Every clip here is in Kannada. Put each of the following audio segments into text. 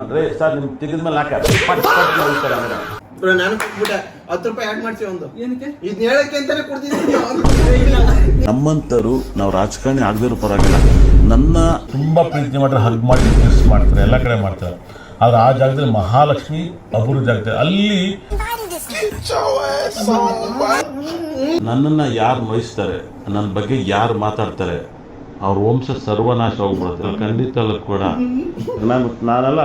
ಅಂದ್ರೆ ಸರ್ ನಿಮ್ ತೆಗೆದ್ಮೇಲೆ ಬ್ರೋ ನಾನು ಕೊಟ್ಬಿಟ್ಟೆ 10 ರೂಪಾಯಿ ಆಡ್ ಮಾಡ್ಸಿ ಒಂದು ಏನಕ್ಕೆ ಇದ್ ಹೇಳಕ್ಕೆ ಅಂತಾನೆ ಕೊಡ್ತಿದ್ದೀನಿ. ನಮ್ಮಂತರು ನಾವು ರಾಜಕಾರಣಿ ಆಗದಿರೋ ಪರವಾಗಿಲ್ಲ, ನನ್ನ ತುಂಬಾ ಪ್ರೀತಿ ಮಾಡ್ತಾರೆ, ಹಗ್ ಮಾಡಿ ಕಿಸ್ ಮಾಡ್ತಾರೆ, ಎಲ್ಲ ಕಡೆ ಮಾಡ್ತಾರೆ. ಆದ್ರೆ ಆ ಜಾಗದಲ್ಲಿ ಮಹಾಲಕ್ಷ್ಮಿ ಅಪೂರ್ವ ಜಾಗದಲ್ಲಿ ಅಲ್ಲಿ ನನ್ನನ್ನ ಯಾರು ನೋಯಿಸ್ತಾರೆ, ನನ್ನ ಬಗ್ಗೆ ಯಾರು ಮಾತಾಡ್ತಾರೆ, ಅವ್ರ ವಂಶ ಸರ್ವನಾಶ ಹೋಗ್ಬಿಡುತ್ತೆ. ಖಂಡಿತ ಕೂಡ ನಾನೆಲ್ಲ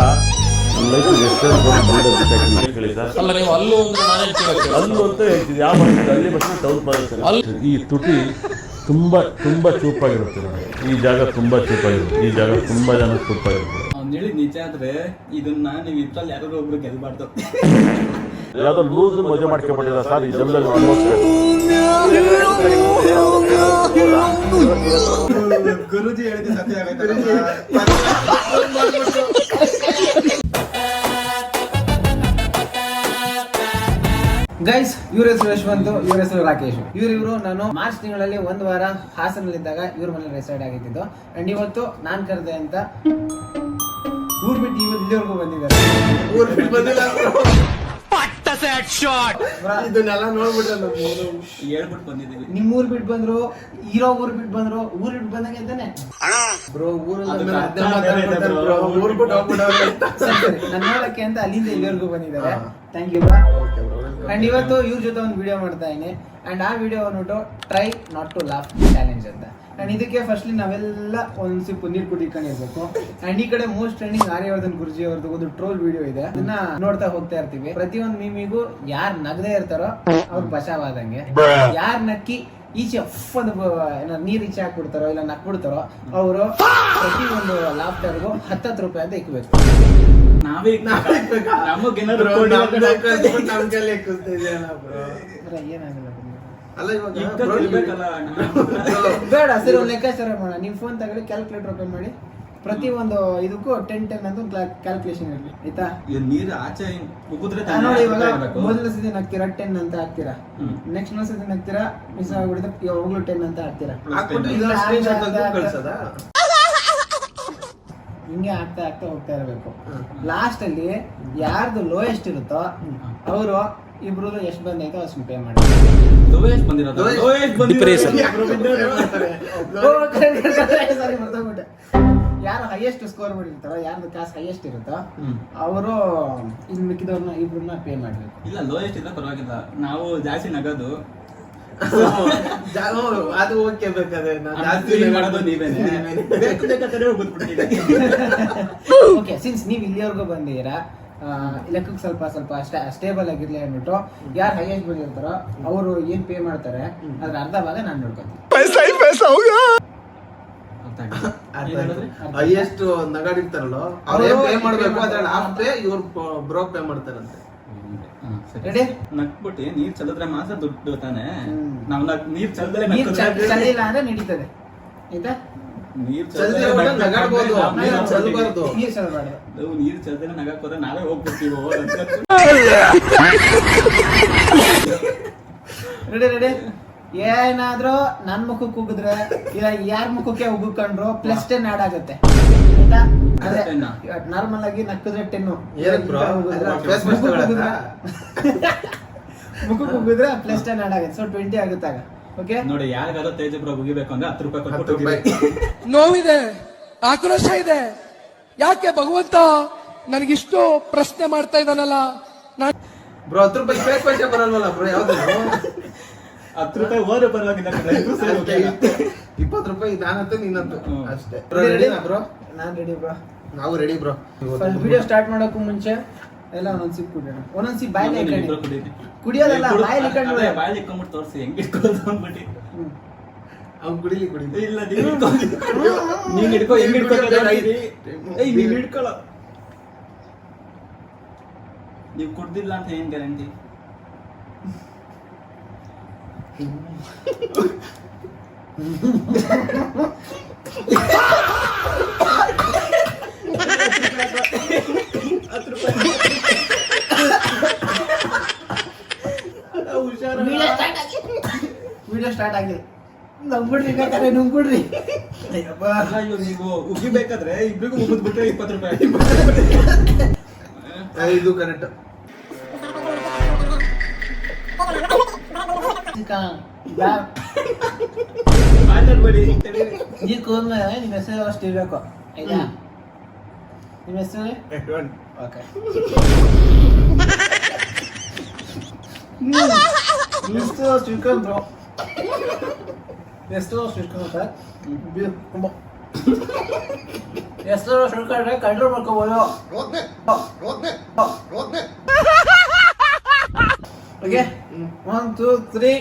ಈ ತುಟಿ ತುಂಬಾ ತುಂಬಾ ಚೂಪಾಗಿರುತ್ತೆ ನೋಡಿ. ಈ ಜಾಗ ತುಂಬಾ ಚೂಪಾಗಿರುತ್ತೆ, ಈ ಜಾಗ ತುಂಬಾ ಜನ ಚೂಪಾಗಿರುತ್ತೆ. ಅವ್ನು ಹೇಳಿದ್ ನಿಜ ಆದ್ರೆ ಇದನ್ನ ನೀವು ಇದ್ರಲ್ಲಿ ಯಾರು ಒಬ್ರು ಗೆಲ್ಬಾರ್ದು. ಯಾವ್ದೋ ಲೂಸ್ ಮದುವೆ ಮಾಡ್ಕೊಂಡ್ಬಿಟ್ಟಿಲ್ಲ ಸರ್ ಈ ಜನ್ಮದಲ್ಲಿ. ಗುರುಜಿ ಹೇಳಿದ ಸತ್ಯ ಆಗುತ್ತೆ. ಗೈಸ್, ಇವ್ರ ಹೆಸರು ಯಶವಂತ್, ಇವ್ರ ಹೆಸರು ರಾಕೇಶ್. ಇವರು ನಾನು ಮಾರ್ಚ್ ತಿಂಗಳಲ್ಲಿ ಒಂದು ವಾರ ಹಾಸನಲ್ಲಿದ್ದಾಗ ಇವ್ರ ಮನೆ ರೆಸೈಡ್ ಆಗಿದ್ದು. ಅಂಡ್ ಇವತ್ತು ನಾನ್ ಕರೆದೆ ಅಂತ ಊರ್ ಬಿಟ್ಟು ಇಲ್ಲಿವರೆಗೂ ಬಂದಿದ್ದಾರೆ. ಇದನ್ನೆಲ್ಲ ನೋಡ್ಬಿಟ್ರೆ ಹೇಳ್ಬಿಟ್ಟು ಬಂದಿದ್ದೀವಿ. ನಿಮ್ ಊರ್ ಬಿಟ್ಟು ಬಂದ್ರು, ಇರೋ ಊರ್ ಬಿಟ್ಟು ಬಂದ್ರು, ಊರ್ ಬಿಟ್ಟು ಬಂದಂಗೆ ಅಂತಾನೆ ಬ್ರೋ. ಊರಲ್ಲಿ ನನ್ನ ನೋಡಕ್ಕೆ ಅಂತ ಅಲ್ಲಿಂದ ಇಲ್ಲಿವರೆಗೂ ಬಂದಿದ್ದಾರೆ. Thank you. ಅಂಡ್ ಇವತ್ತು ಇವ್ರ ಜೊತೆ ಒಂದು ವಿಡಿಯೋ ಮಾಡ್ತಾ ಇದೀನಿ. ಅಂಡ್ ಆ ವಿಡಿಯೋ ಬಂದ್ಬಿಟ್ಟು try not to laugh challenge ಅಂತ. ಅಂಡ್ ಇದಕ್ಕೆ ಫಸ್ಟ್ಲಿ ನಾವೆಲ್ಲ ಒಂದ್ ಸಿಪ್ಪು ನೀರು ಕುಡಿಕೊಂಡಿರ್ಬೇಕು. ಅಂಡ್ ಈ ಕಡೆ ಮೋಸ್ಟ್ ಟ್ರೆಂಡಿಂಗ್ ಆರ್ಯವರ್ಧನ್ ಗುರುಜಿ ಅವ್ರದ್ದು ಒಂದು ಟ್ರೋಲ್ ವಿಡಿಯೋ ಇದೆ, ಅದನ್ನ ನೋಡ್ತಾ ಹೋಗ್ತಾ ಇರ್ತೀವಿ. ಪ್ರತಿಯೊಂದು ಮೀಮಿಗೂ ಯಾರು ನಗದೇ ಇರ್ತಾರೋ ಅವ್ರು ಬಚಾವಾದಂಗೆ, ಯಾರು ನಕ್ಕಿ ಈಚೆ ಒಂದು ನೀರ್ ಈಚೆ ಹಾಕ್ಬಿಡ್ತಾರೋ ಇಲ್ಲ ನಕ್ಬಿಡ್ತಾರೋ ಅವರು ಪ್ರತಿ ಒಂದು ಲಾಫ್ಟರ್ಗೂ 10 ರೂಪಾಯಿ ಅಂತ ಇಕ್ಬೇಕು. ಬೇಡ ಸರಿ, ಒಂದು ಲೆಕ್ಕಾಚಾರ ಮಾಡೋಣ. ನಿಮ್ ಫೋನ್ ತಗೊಳ್ಳಿ, ಕ್ಯಾಲ್ಕುಲೇಟರ್ ಓಪನ್ ಮಾಡಿ, ಪ್ರತಿ ಒಂದು ಇದಕ್ಕೂ 10 ಅಂತ ಕ್ಯಾಲ್ಕುಲೇಷನ್ ಇರಲಿ, ಆಯ್ತಾ? ನೀರು ಆಚೆ ನೋಡಿ, ಇವಾಗ ಮೊದಲ ಸತಿ ನಗ್ತೀರಾ 10 ಅಂತ ಹಾಕ್ತೀರಾ, ನೆಕ್ಸ್ಟ್ ಸತಿ ನಗ್ತೀರಾ ಮಿಸ್ ಆಗ್ಬಿಡುತ್ತೆ, ಯಾವಾಗ್ಲೂ 10 ಅಂತ ಹಾಕ್ತೀರಾ. ಹಿಂಗೆ ಆಗ್ತಾ ಆಗ್ತಾ ಹೋಗ್ತಾ ಇರಬೇಕು. ಲಾಸ್ಟ್ ಅಲ್ಲಿ ಯಾರ್ದು ಲೋಯೆಸ್ಟ್ ಇರುತ್ತೋ ಅವರು ಇಬ್ರು ಎಷ್ಟು ಬಂದೈತೋ ಅಷ್ಟು ಪೇ ಮಾಡಿ. ಯಾರು ಹೈಯೆಸ್ಟ್ ಸ್ಕೋರ್ ಮಾಡಿರ್ತಾರೋ, ಯಾರ್ದು ಕಾಸು ಹೈಯೆಸ್ಟ್ ಇರುತ್ತೋ ಅವರು ಇನ್ ಮಿಕ್ಕಿದವ್ರನ್ನ ಇಬ್ರನ್ನ ಪೇ ಮಾಡ್ಬೇಕು. ಇಲ್ಲ, ಲೋಯೆಸ್ಟ್ ಇದ್ರೆ ಪರವಾಗಿಲ್ಲ, ನಾವು ಜಾಸ್ತಿ ನಗೋದು ಅದು ಓಕೆ. ಬೇಕಾದ್ರೆ ಓಕೆ, ಸಿನ್ಸ್ ನೀವ್ ಇಲ್ಲಿವರೆಗೂ ಬಂದಿದ್ದೀರಾ, ಲೆಕ್ಕಕ್ಕೆ ಸ್ವಲ್ಪ ಸ್ವಲ್ಪ ಸ್ಟೇಬಲ್ ಆಗಿರ್ಲಿ ಅಂದ್ಬಿಟ್ಟು ಯಾರು ಹೈಯೆಸ್ಟ್ ಬಂದಿರ್ತಾರೋ ಅವರು ಏನ್ ಪೇ ಮಾಡ್ತಾರೆ ಅದ್ರ ಅರ್ಧ ಭಾಗ ನಾನು ನೋಡ್ಕೊತೀನಿ. ಹೈಯೆಸ್ಟ್ ನಗಾಡಿರ್ತಾರಲ್ಲೋ ಅವ್ರು ಏನ್ ಪೇ ಮಾಡ್ಬೇಕು, ಅದ್ರಲ್ಲಿ ಹಾಫ್ ಪೇ ಇವ್ರು ಬ್ರೋ ಪೇ ಮಾಡ್ತಾರಂತೆ. ನಕ್ಬಿಟ್ಟು ನೀರ್ ಚಲ್ಲಿದ್ರೆ ಮಾತ್ರ ದುಡ್ಡು ತಾನೆ. ನಾವ್ ನೀರ್ ಚಲ್ದಲೆ ಚಲಿಲ್ಲ ಅಂದ್ರೆ ನಡೀತದೆ, ಆಯ್ತಾ? ನೀರ್ ನಗಾಡ್ಬೋದು, ಚಲ್ಬಾರ್ದು. ನೀರ್ ಚಲ್ಬಾರ್ದು. ನೀರ್ ಚಲ್ದಲೆ ನಗಕ್ ಹೋದ್ರೆ ನಾವೇ ಹೋಗ್ಬಿಡ್ತೀವೋ. Ready ready. ಏನಾದ್ರೂ ನನ್ ಮುಖಕ್ಕೆ ಉಗಿದ್ರೆ ಇಲ್ಲ ಯಾರ ಮುಖಕ್ಕೆ ಉಗ್ಕೊಂಡ್ರು +10 ಆಡ್ ಆಗುತ್ತೆ, ಆಯ್ತಾ? ನಾರ್ಮಲ್ ಆಗಿ ನಕ್ಕಿದ್ರೆ 10, ಮುಖಕ್ಕೆ ಉಗಿದ್ರೆ +10 ಆಡ್ ಆಗುತ್ತೆ. ಸೊ 20 ಆಗುತ್ತಾಗ. ಓಕೆ ನೋಡಿ, ಯಾರಿಗಾದ್ರೂ ತೇಜ ಬ್ರೋ ಮುಗಿಬೇಕು ಅಂದ್ರೆ 10 ರೂಪಾಯಿ ಕೊಟ್ಟು ನೋವಿದೆ, ಆಕ್ರೋಶ ಇದೆ. ಯಾಕೆ ಭಗವಂತ ನನಗಿಷ್ಟು ಪ್ರಶ್ನೆ ಮಾಡ್ತಾ ಇದ್ದಾನಲ್ಲ? ಬ್ರೋ 10 ರೂಪಾಯಿ ಬೇಕು ಅಂತ ಬರಲ್ವಲ್ಲ ಬ್ರೋ, ಯಾವ್ದು 10 ರೂಪಾಯಿ ಹೋದ್ರೆ ಪರವಾಗಿಲ್ಲ, 20 ರೂಪಾಯಿ ನಾನಂತೂ ನೀನಂತೂ ಅಷ್ಟೇ. ಬ್ರೋ ನಾನ್ ರೆಡಿ ಬ್ರೋ, ನಾವು ರೆಡಿ ಬ್ರೋ. ವಿಡಿಯೋ ಸ್ಟಾರ್ಟ್ ಮಾಡೋಕ್ಕೂ ಮುಂಚೆ ಎಲ್ಲ ಒಂದೊಂದ್ ಸಿಪ್ ಕುಡಿಯೋಣ. ಒಂದೊಂದ್ ಸಿಪ್ ಬಾಯಲ್ಲಿ ಕುಡಿಯೋದಲ್ಲ, ಬಾಯಲ್ಲಿ ಇಟ್ಕೊಂಡ್ಬಿಟ್ಟು ತೋರಿಸಿ ಹೆಂಗ್ ಇಟ್ಕೊಳ್ಳೋದು ಅಂದ್ಬಿಟ್ಟು. ಅವ್ನು ಕುಡಿಲಿ ಇಲ್ಲ, ನೀನ್ ಹಿಡ್ಕೊ, ಹೆಂಗ್ ನೀನ್ ಹಿಡ್ಕೊಳ್ಳೋ. ನೀವ್ ಕುಡ್ದಿಲ್ಲ ಅಂತ ಏನ್ ಗ್ಯಾರಂಟಿ? ವಿಡಿಯೋ ಸ್ಟಾರ್ಟ್ ಆಗಿದೆ. ನುಗ್ಬಿಡ್ರಿ ಬೇಕಾದ್ರೆ ನುಗ್ಬಿಡ್ರಿ. ಅಯ್ಯಪ್ಪ. ಅಲ್ಲ ಇವಾಗ ನೀವು ಉಗಿಬೇಕಾದ್ರೆ ಇಬ್ರಿಗೂ ಉಗಿದ್ಬಿಟ್ರೆ 20 ರೂಪಾಯಿ. ಇದು ಕರೆಕ್ಟ್. ಮಾತಾಡ್ಬೇಡಿ. ಈ ಕೂದ್ಮೇಲೆ ನಿಮ್ಮ ಹೆಸರು ಅಷ್ಟು ಇರ್ಬೇಕು ಆಯ್ತಾ? ನಿಮ್ಮ ಹೆಸರು ಓಕೆ. ಎಷ್ಟು ತಿಳ್ಕೊಂಡ್ರು ಎಷ್ಟು ತಿಳ್ಕೊಂಡ್ರೆ ಎಷ್ಟು ತಿಳ್ಕೊಂಡ್ರೆ ಕಂಟ್ರೋಲ್ ಮಾಡ್ಕೋಬೋದು. Okay 1 2 3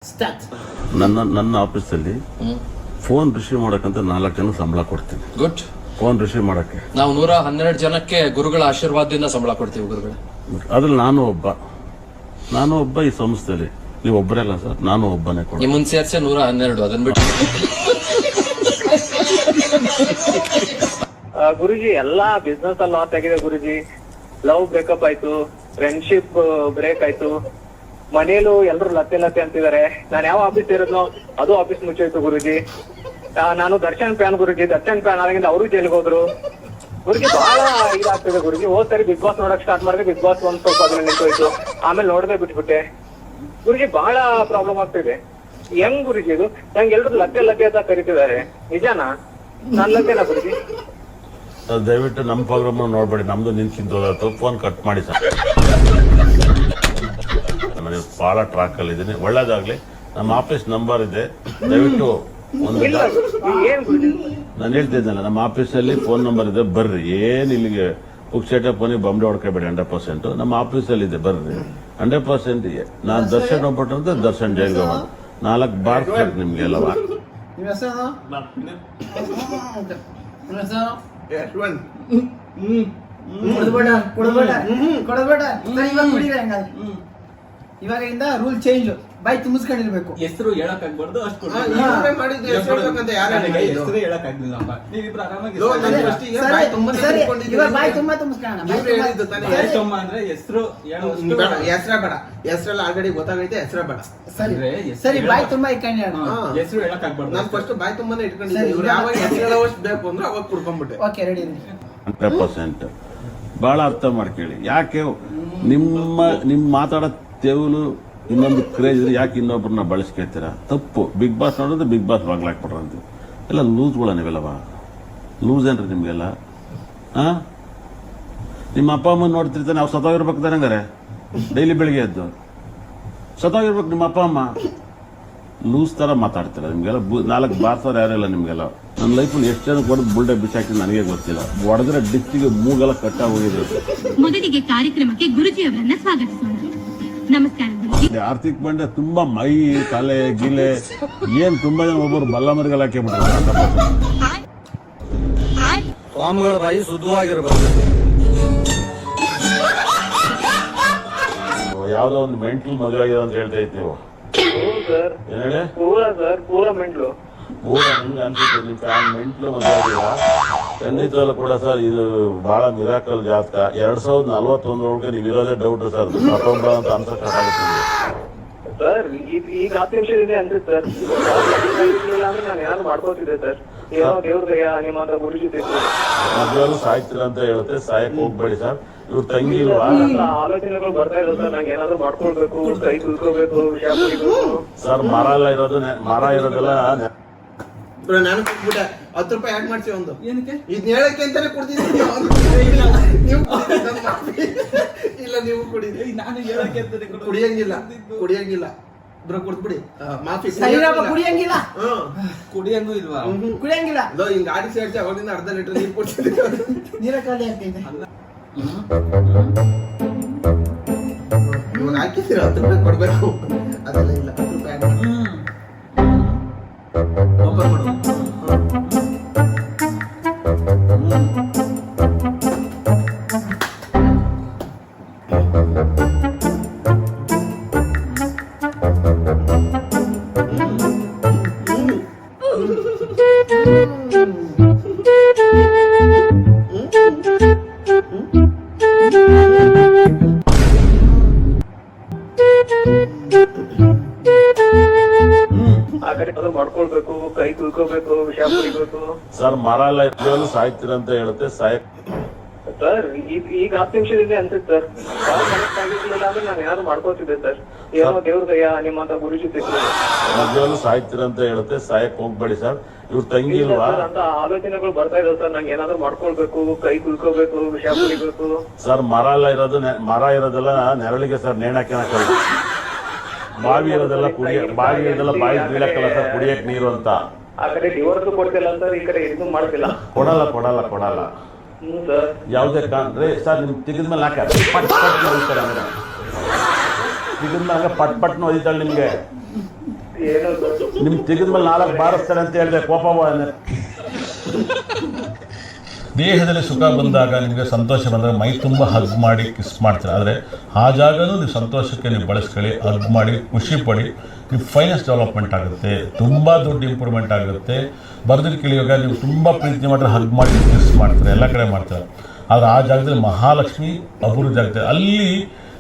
start. ನನ್ನ ಆಫೀಸಲ್ಲಿ ಫೋನ್ ರಿಸೀವ್ ಮಾಡಕ್ಕಂತ 4 ಜನ ಸಂಬಳ ಕೊಡ್ತೀನಿ. ಗುಡ್. ಫೋನ್ ರಿಸೀವ್ ಮಾಡಕ್ಕೆ ನಾವು 112 ಜನಕ್ಕೆ ಗುರುಗಳ ಆಶೀರ್ವಾದದಿಂದ ಸಂಬಳ ಕೊಡ್ತೀವಿ ಗುರುಗಳೇ. ಅದ್ರಲ್ಲಿ ನಾನು ಒಬ್ಬ ಈ ಸಂಸ್ಥೆಯಲ್ಲಿ. ನೀವು ಒಬ್ಬರೇ ಅಲ್ಲ ಸರ್, ನಾನು ಒಬ್ಬನೇ ಕೊಡ. ನಿಮ್ಮನ್ ಸೇರ್ಸೆ 112. ಅದನ್ನ ಬಿಟ್ಟು ಗುರುಜಿ ಎಲ್ಲಾ ಬಿಸ್ನೆಸ್ ಅಲ್ಲಿ ಲಾಸ್ ಆಗಿದೆ ಗುರುಜಿ. ಲವ್ ಬ್ರೇಕಪ್ ಆಯ್ತು, ಫ್ರೆಂಡ್ಶಿಪ್ ಬ್ರೇಕ್ ಆಯ್ತು, ಮನೇಲೂ ಎಲ್ರು ಲತ್ತೆ ಅಂತಿದ್ದಾರೆ. ನಾನು ಯಾವ ಆಫೀಸ್ ಇರೋದ್ನೋ ಅದು ಆಫೀಸ್ ಮುಚ್ಚೋಯ್ತು ಗುರುಜಿ. ನಾನು ದರ್ಶನ್ ಫ್ಯಾನ್ ಗುರುಜಿ. ದರ್ಶನ್ ಫ್ಯಾನ್ ಆಗಿಂದ ಅವರು ಜೈಲಿಗೆ ಹೋದ್ರು ಗುರುಜಿ. ಬಹಳ ಇದಾಗ್ತದೆ ಗುರುಜಿ. ಹೋದ್ ಸರಿ ಬಿಗ್ ಬಾಸ್ ನೋಡಕ್ ಸ್ಟಾರ್ಟ್ ಮಾಡಿದ್ರೆ ಬಿಗ್ ಬಾಸ್ ಒಂದ್ ಸ್ವಲ್ಪ ಅದನ್ನ ನಿಂತೋಯ್ತು. ಆಮೇಲೆ ನೋಡದೆ ಬಿಟ್ಬಿಟ್ಟೆ ಗುರುಜಿ. ಬಹಳ ಪ್ರಾಬ್ಲಮ್ ಆಗ್ತಿದೆ. ಹೆಂಗ್ ಗುರುಜಿ ಇದು? ನಂಗೆ ಎಲ್ರು ಲತ್ತೆ ಅಂತ ಕರಿತಿದ್ದಾರೆ. ನಿಜಾನಾ? ನಾನ್ ಲತ್ತೆನಾ ಗುರುಜಿ? ದಯವಿಟ್ಟು ನಮ್ಮ ಪ್ರೋಗ್ರಾಮ್ ನೋಡ್ಬೇಡಿ. ನಮ್ದು ನಿಂತಿದ್ದು ಫೋನ್ ಕಟ್ ಮಾಡಿ ಸರ್. ನಾನು ಭಾಳ ಟ್ರಾಕಲ್ಲಿ ಇದ್ದೀನಿ. ಒಳ್ಳೇದಾಗ್ಲಿ. ನಮ್ಮ ಆಫೀಸ್ ನಂಬರ್ ಇದೆ, ದಯವಿಟ್ಟು ಒಂದು ನಾನು ಹೇಳ್ತಿದ್ದಲ್ಲ, ನಮ್ಮ ಆಫೀಸಲ್ಲಿ ಫೋನ್ ನಂಬರ್ ಇದೆ, ಬರ್ರಿ. ಏನು ಇಲ್ಲಿಗೆ ಪುಕ್ಸೇಟ ಫೋನಿಗೆ ಬಂಬೆ ಹೊಡ್ಕೋಬೇಡಿ. 100% ನಮ್ಮ ಆಫೀಸಲ್ಲಿ ಇದೆ, ಬರ್ರಿ. 100% ನಾನು ದರ್ಶನ್ ಹೋಗ್ಬಿಟ್ಟು ಅಂತ ದರ್ಶನ್ ಜೈಲ್ಗೆ ಹೋಗೋದು 4 ಬಾರ್ ನಿಮ್ಗೆ ಎಲ್ಲವ. ನಿಮ್ಮ ಹೆಸರು? ನಿಮ್ಮ ಹೆಸರು? ಯಶ್ವಂತ್. ಕೊಡಬೇಡ ಸರಿ, ಇವಾಗ ಕುಡಿದ್ರೆ ಹಂಗಾದ್ರೆ. ಇವಾಗಿಂದ ರೂಲ್ ಚೇಂಜ್. ಬಾಯಿ ತುಂಬಿಸ್ಕೊಂಡಿರ್ಬೇಕು. ಹೆಸರು ಹೇಳಕ್ ಆಗ್ಬಾರ್ದು ಅಷ್ಟು ಕೊಡಿ. ಮಾಡಿದ್ದು ಹೆಸರು ಹೇಳ್ಬೇಕಂತ ಯಾರು ನನಗೆ ಹೆಸರು ಹೇಳಕ್ ಆಗ್ಲಿಲ್ಲಪ್ಪ. ನೀವಿಬ್ರು ಆರಾಮಾಗಿ ಲೋ, ನನ್ನ ಫಸ್ಟಿಗೆ ಬಾಯಿ ತುಂಬಾನೇ ತಿಳ್ಕೊಂಡಿದ್ದೀನಿ. ಇವಾಗ ಬಾಯಿ ತುಂಬಾ ತುಂಬಿಸ್ಕೊಳ್ಳೋಣ. ಇವ್ರು ಹೇಳಿದ್ದು ತಾನೇ. ಹೆಸರಮ್ಮ ಅಂದ್ರೆ ಹೆಸರು ಹೇಳೋಷ್ಟು ಬೇಡ, ಹೆಸರೇ ಬೇಡ. ಹೆಸರೆಲ್ಲ ಆಲ್ರೆಡಿ ಗೊತ್ತಾಗೈತೆ, ಹೆಸರೇ ಬೇಡ. ಸರಿ ಅಂದ್ರೆ ಹೆಸರು ಸರಿ, ಬಾಯಿ ಹೇಳಕ್- ತುಂಬಾ ಇಟ್ಕೊಂಡು ಹಾ. ಹೆಸರು ಹೇಳಕ್ ಆಗ್ಬಾರ್ದು. ನಾನು ಫಸ್ಟ್ ಬಾಯಿ ತುಂಬಾನೇ ಇಟ್ಕೊಂಡಿದ್ದೆ. ಸರಿ. ಇವ್ರು ಯಾವಾಗ ಹೆಸರು ಹೇಳೋವಷ್ಟು ಬೇಕು ಅಂದ್ರೆ ಅವಾಗ ಕುಡ್ಕೊಂಡ್ಬಿಟ್ಟೆ. Okay ready. 100% ಭಾಳ ಅರ್ಥ ಮಾಡ್ಕೊಳ್ಳಿ. ಯಾಕೆ ನಿಮ್ಮ ಮಾತಾಡೋ ತೆವಲು ಇನ್ನೊಂದು ಕ್ರೇಜ್ ಯಾಕೆ ಇನ್ನೊಬ್ಬರನ್ನ ಬಳಸ್ಕೊಳ್ತೀರಾ? ತಪ್ಪು. ಬಿಗ್ ಬಾಸ್ ನೋಡೋದು ಬಿಗ್ ಬಾಸ್ ಬಾಗ್ಲಾಕ್ಬಿಟ್ರಂತ ಎಲ್ಲ ಲೂಸ್ಗಳ ನೀವೆಲ್ಲವ. ಲೂಸ್ ಏನ್ರಿ ನಿಮಗೆಲ್ಲ? ನಿಮ್ಮ ಅಪ್ಪ ಅಮ್ಮ ನೋಡ್ತಿರ್ತಾನೆ, ನಾವು ಸತ್ತೋಗಿರ್ಬೇಕು ಹಂಗಾರೆ ಡೈಲಿ ಬೆಳಿಗ್ಗೆ ಎದ್ದು ಸತ್ತೋಗಿರ್ಬೇಕು ನಿಮ್ಮ ಅಪ್ಪ ಅಮ್ಮ. ಲೂಸ್ ಥರ ಮಾತಾಡ್ತೀರ ನಿಮಗೆಲ್ಲ. 4 ಬಾರ್ಸೋರು ಯಾರೆಲ್ಲ ನಿಮಗೆಲ್ಲ. ನನ್ನ ಲೈಫಲ್ಲಿ ಎಷ್ಟು ಜನ ಕೊಡೋದು ಬುಲ್ಡೆ ಬಿಸಾಕಿ ನನಗೆ ಗೊತ್ತಿಲ್ಲ. ಹೊಡೆದ್ರೆ ಡಿಸ್ಟಿಗೆ ಮೂಗೆಲ್ಲ ಕಟ್ಟಾಗಿ ಹೋಗಿದೆ. ಮೊದಲಿಗೆ ಕಾರ್ಯಕ್ರಮಕ್ಕೆ ಗುರುಜಿಯವರನ್ನ ಸ್ವಾಗತಿಸೋಣ. ನಮಸ್ಕಾರ ಗುರುಜಿ. ಆರ್ಥಿಕ್ ಬಂಡೆ ತುಂಬಾ ಮೈ ತಲೆ ಗಿಲೆ ಏನ್ ತುಂಬಾ ಜನ ಒಬ್ಬರು ಬಲ್ಲ ಮರಿಗಳು ಹಾಕಿಬಿಟ್ರು. ಸ್ವಾಮಿಗಳ ಬಾಯಿ ಶುದ್ಧವಾಗಿರ್ಬೇಕು. ಯಾವ್ದೋ ಒಂದು ಮೆಂಟಲ್ ಮದುವೆ ಆಗಿದೆ ಅಂತ ಹೇಳ್ತಾ ಇತ್ತು ನೀವು. ಸರ್ ಏನ್ ಹೇಳಿ? ಪೂರಾ ಮೆಂಟ್ಲು. ನಿಮ್ಗೆ ಅನ್ಸುತ್ತೆ ನಿಮ್ಮ ಮೆಂಟ್ಲು ಮದುವೆ ಆಗಿಲ್ಲ. ಖಂಡಿತವಲ್ಲ ಕೂಡ ಸರ್, ಇದು ಬಹಳ ಮಿರಾಕಲ್ ಜಾತಕ. 2041 ನೀವು ಇರೋದೇ ಡೌಟ್ ಸರ್. ಅಂತ ಅನ್ಸಕ್ಕಾಗುತ್ತೆ ಸರ್ ಈಗ 10 ನಿಮಿಷ ಇದೆ ಅಂದ್ರೆ ಸರ್. ಇಲ್ಲ ಅಂದ್ರೆ ನಾನು ಏನಾದ್ರು ಮಾಡ್ಕೋತಿದ್ದೆ ಸರ್. ಏನೋ ದೇವ್ರ ದಯ ನಿಮ್ಮ ಹತ್ರ ಗುರುಜಿ ಮದುವೆಲ್ಲೂ ಸಾಯ್ತೀರ ಅಂತ ಹೇಳುತ್ತೆ. ಸಾಯಕ್ ಹೋಗ್ಬೇಡಿ ಸರ್. ಇವ್ರ ತಂಗಿ ಇಲ್ವಾ? ಆಲೋಚನೆಗಳು ಬರ್ತಾ ಇರೋ ಸರ್. ನಂಗೆ ಏನಾದ್ರು ಮಾಡ್ಕೊಳ್ಬೇಕು, ಕೈ ತುಳ್ಕೋಬೇಕು, ವಿಷಯ ಕುಡಿಬೇಕು. ಸರ್ ಮರ ಎಲ್ಲ ಇರೋದು ಮರ ಇರೋದೆಲ್ಲ ಬ್ರೋ, ನಾನು ಕೊಟ್ಬಿಟ್ಟೆ 10 ರೂಪಾಯಿ ಆಡ್ ಮಾಡ್ಸಿ ಒಂದು. ಏನಕ್ಕೆ? ಇದನ್ನ ಹೇಳಕ್ಕೆ ಅಂತಾನೆ ಕೊಡ್ತಿದ್ದೀನಿ. ನೀವು ಇಲ್ಲ, ನೀವು ಕುಡಿದ್ರಿ. ನಾನು ಹೇಳಕ್ಕೆ ಅಂತಾನೆ ಕೊಡು. ಕುಡಿಯಂಗಿಲ್ಲ ಬ್ರೋ, ಕುಡ್ದ್ಬಿಡಿ. ಮಾಫಿ. ಸರಿನಪ್ಪ, ಕುಡಿಯಂಗಿಲ್ಲ. ಕುಡಿಯಂಗೂ ಇಲ್ವಾ? ಕುಡಿಯಂಗಿಲ್ಲ. ಲೋ, ಹಿಂಗ್ ಗಾಡಿ ಸೇರ್ಸಿ ಅವಾಗಿಂದ ಅರ್ಧ ಲೀಟರ್ ನೀರು ಕೊಡ್ತಿದ್ದೀನಿ. ನೀರ ಖಾಲಿ ಆಗ್ತೈತೆ. ಇವಾಗ ಹಾಕಿದ್ದೀರ 10 ರೂಪಾಯಿ ಕೊಡ್ಬೇಕು. ಅದೆಲ್ಲ ಇಲ್ಲ, 10 ರೂಪಾಯಿ add ಮಾಡಿ. ಓಪನ್ ಮಾಡು. ಕುಡ್ಕೋಬೇಕು, ವಿಷ ಕುಡಿಬೇಕು. ಸರ್ ಮರ ಎಲ್ಲ ಇದ್ರೂ ಸಾಯ್ತೀರಂತ ಹೇಳುತ್ತೆ ಸರ್ ಈಗ 10 ನಿಮಿಷದಿಂದ ಅನ್ಸುತ್ತೆ ಸರ್. ಕನೆಕ್ಟ್ ಆಗಿರ್ಲಿಲ್ಲ ಅಂದ್ರೆ ನಾನು ಏನಾದ್ರು ಮಾಡ್ಕೋತಿದ್ದೆ ಸರ್. ಏನೋ ದೇವ್ರ ದಯ ನಿಮ್ಮಂತ ಗುರುಜಿ ಸಿಕ್ಕಿದೆ. ಮದ್ವೆಲ್ಲೂ ಸಾಯ್ತೀರಂತ ಹೇಳುತ್ತೆ, ಸಾಯಕ್ ಹೋಗ್ಬೇಡಿ ಸರ್. ಇವ್ರ ತಂಗಿ ಇಲ್ವಾ? ಅಂತ ಆಲೋಚನೆಗಳು ಬರ್ತಾ ಇದಾವೆ ಸರ್. ನಂಗೆ ಏನಾದ್ರು ಮಾಡ್ಕೊಳ್ಬೇಕು, ಕೈ ಕುಳ್ಕೋಬೇಕು, ವಿಷ ಕುಡಿಬೇಕು. ಸರ್ ಮರ ಇರೋದೆಲ್ಲ ನೆರಳಿಗೆ ಸರ್, ನೇಣಕ್ಕೆ ಹಾಕಲ್ಲ. ಬಾವಿ ಇರೋದೆಲ್ಲ ಬಾವಿ ಇರೋದೆಲ್ಲ ಬಾಯಿ ಬೀಳಕ್ಕಲ್ಲ ಸರ್, ಕುಡಿಯಕ್ ನೀರು ಅಂತ. ಆ ಕಡೆ ಡಿವೋರ್ಸ್ ಕೊಡ್ತಿಲ್ಲ ಸರ್, ಈ ಕಡೆ ಇದು ಮಾಡ್ತಿಲ್ಲ. ಕೊಡಲ್ಲ ಸರ್ ಯಾವುದೇ ಕಾಣ್ರೆ ಸರ್. ನಿಮ್ ತೆಗೆದ್ಮೇಲೆ ಹಾಕ ಪಟ್ ಪಟ್ನ ಹೊಡಿತಾರೆ, ತೆಗೆದ್ಮೇಲೆ ಪಟ್ನ ಹೊಡಿತಾಳೆ ನಿಮ್ಗೆ. ಏನು ನಿಮ್ ತೆಗೆದ್ಮೇಲೆ 4 ಬಾರಿಸ್ತಾರೆ ಅಂತ ಹೇಳಿದೆ, ಕೋಪ. ದೇಹದಲ್ಲಿ ಸುಖ ಬಂದಾಗ, ನಿಮಗೆ ಸಂತೋಷ ಬಂದಾಗ ಮೈ ತುಂಬ ಹಗ್ ಮಾಡಿ ಕಿಸ್ ಮಾಡ್ತೀರ. ಆದರೆ ಆ ಜಾಗನೂ ನೀವು ಸಂತೋಷಕ್ಕೆ ನೀವು ಬಳಸ್ಕೊಳ್ಳಿ, ಹಗ್ ಮಾಡಿ ಖುಷಿ ಪಡಿ. ನೀವು ಫೈನಾನ್ಸ್ ಡೆವಲಪ್ಮೆಂಟ್ ಆಗುತ್ತೆ, ತುಂಬ ದೊಡ್ಡ ಇಂಪ್ರೂವ್ಮೆಂಟ್ ಆಗುತ್ತೆ. ಬರೆದಿಟ್ಟು ಕೇಳಿವಾಗ ನೀವು ತುಂಬ ಪ್ರೀತಿ ಮಾಡಿದ್ರೆ ಹಗ್ ಮಾಡಿ ಕಿಸ್ ಮಾಡ್ತಾರೆ, ಎಲ್ಲ ಕಡೆ ಮಾಡ್ತಾರೆ. ಆದರೆ ಆ ಜಾಗದಲ್ಲಿ ಮಹಾಲಕ್ಷ್ಮಿ ಅಬೂರು ಜಾಗದಲ್ಲಿ ಅಲ್ಲಿ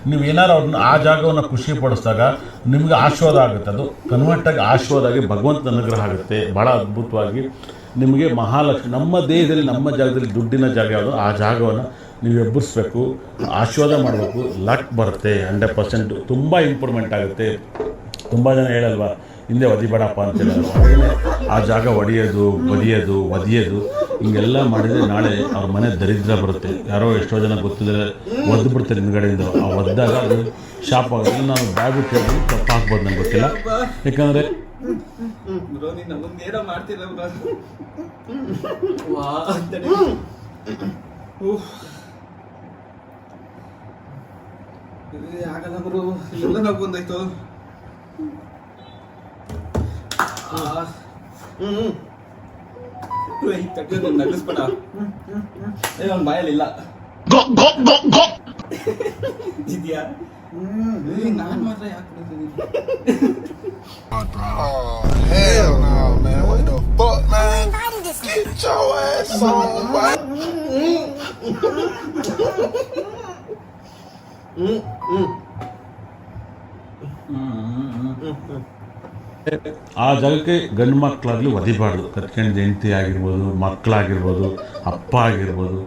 ನೀವು ಏನಾರು ಅವ್ರನ್ನ ಆ ಜಾಗವನ್ನು ಖುಷಿ ಪಡಿಸಿದಾಗ ನಿಮಗೆ ಆಶೀರ್ವಾದ ಆಗುತ್ತೆ. ಅದು ಕನ್ವರ್ಟ್ ಆಗಿ ಆಶೀರ್ವಾದ ಆಗಿ ಭಗವಂತನ ಅನುಗ್ರಹ ಆಗುತ್ತೆ. ಭಾಳ ಅದ್ಭುತವಾಗಿ ನಿಮಗೆ ಮಹಾಲಕ್ಷ್ಮಿ ನಮ್ಮ ದೇಹದಲ್ಲಿ, ನಮ್ಮ ಜಾಗದಲ್ಲಿ ದುಡ್ಡಿನ ಜಾಗ ಯಾವುದು ಆ ಜಾಗವನ್ನು ನೀವು ಎಬ್ಬರಿಸ್ಬೇಕು, ಆಶೀರ್ವಾದ ಮಾಡಬೇಕು. ಲಕ್ ಬರುತ್ತೆ 100%. ತುಂಬ ಇಂಪ್ರೂವ್ಮೆಂಟ್ ಆಗುತ್ತೆ. ತುಂಬ ಜನ ಹೇಳಲ್ವಾ ಹಿಂದೆ ಒದಿಬೇಡಪ್ಪ ಅಂತ ಹೇಳಲ್ವ, ಆ ಜಾಗ ಒದಿಯೋದು ಹಿಂಗೆಲ್ಲ ಮಾಡಿದರೆ ನಾಳೆ ಅವ್ರ ಮನೆ ದರಿದ್ರ ಬರುತ್ತೆ. ಯಾರೋ ಎಷ್ಟೋ ಜನ ಗೊತ್ತಿದ್ರೆ ಒದ್ದು ಬಿಡ್ತಾರೆ ಹಿಂದ್ಗಡೆಯಿಂದ. ಆ ಒದ್ದಾಗ ಅದು ಶಾಪ್ ಆಗುತ್ತೆ. ನಾನು ಬ್ಯಾಗ್ ಕೇಳಿದ್ರೆ ತಪ್ಪು ಹಾಕ್ಬೋದು, ನಂಗೆ ಗೊತ್ತಿಲ್ಲ. ಯಾಕಂದರೆ ಬ್ರೋ ನೀನು ಮುಂದೇನೋ ಮಾಡ್ತಿಲ್ಲ ಬ್ರೋ. ವಾ ಅಂತಾನೆ ಆಗಲ್ಲ ಬ್ರೋ, ಎಲ್ಲ ನಾವು ಬಂದಾಯ್ತು. ನಗಿಸ್ಬೇಡ, ಅವ್ನ ಬಾಯಲ್ಲಿ ಇಲ್ಲ ಇದೆಯಾ? ನಾನು ಮಾತ್ರ ಯಾಕೆ Hell no, man. What the fuck, man? Get your ass on, boy. ಆ ಜಾಗಕ್ಕೆ ಗಂಡು ಮಕ್ಕಳಾಗಲಿ ಒದಿಬಾರ್ದು. ಕತ್ಕೊಂಡು ಹೆಂಡತಿ ಆಗಿರ್ಬೋದು, ಮಕ್ಕಳಾಗಿರ್ಬೋದು, ಅಪ್ಪ ಆಗಿರ್ಬೋದು,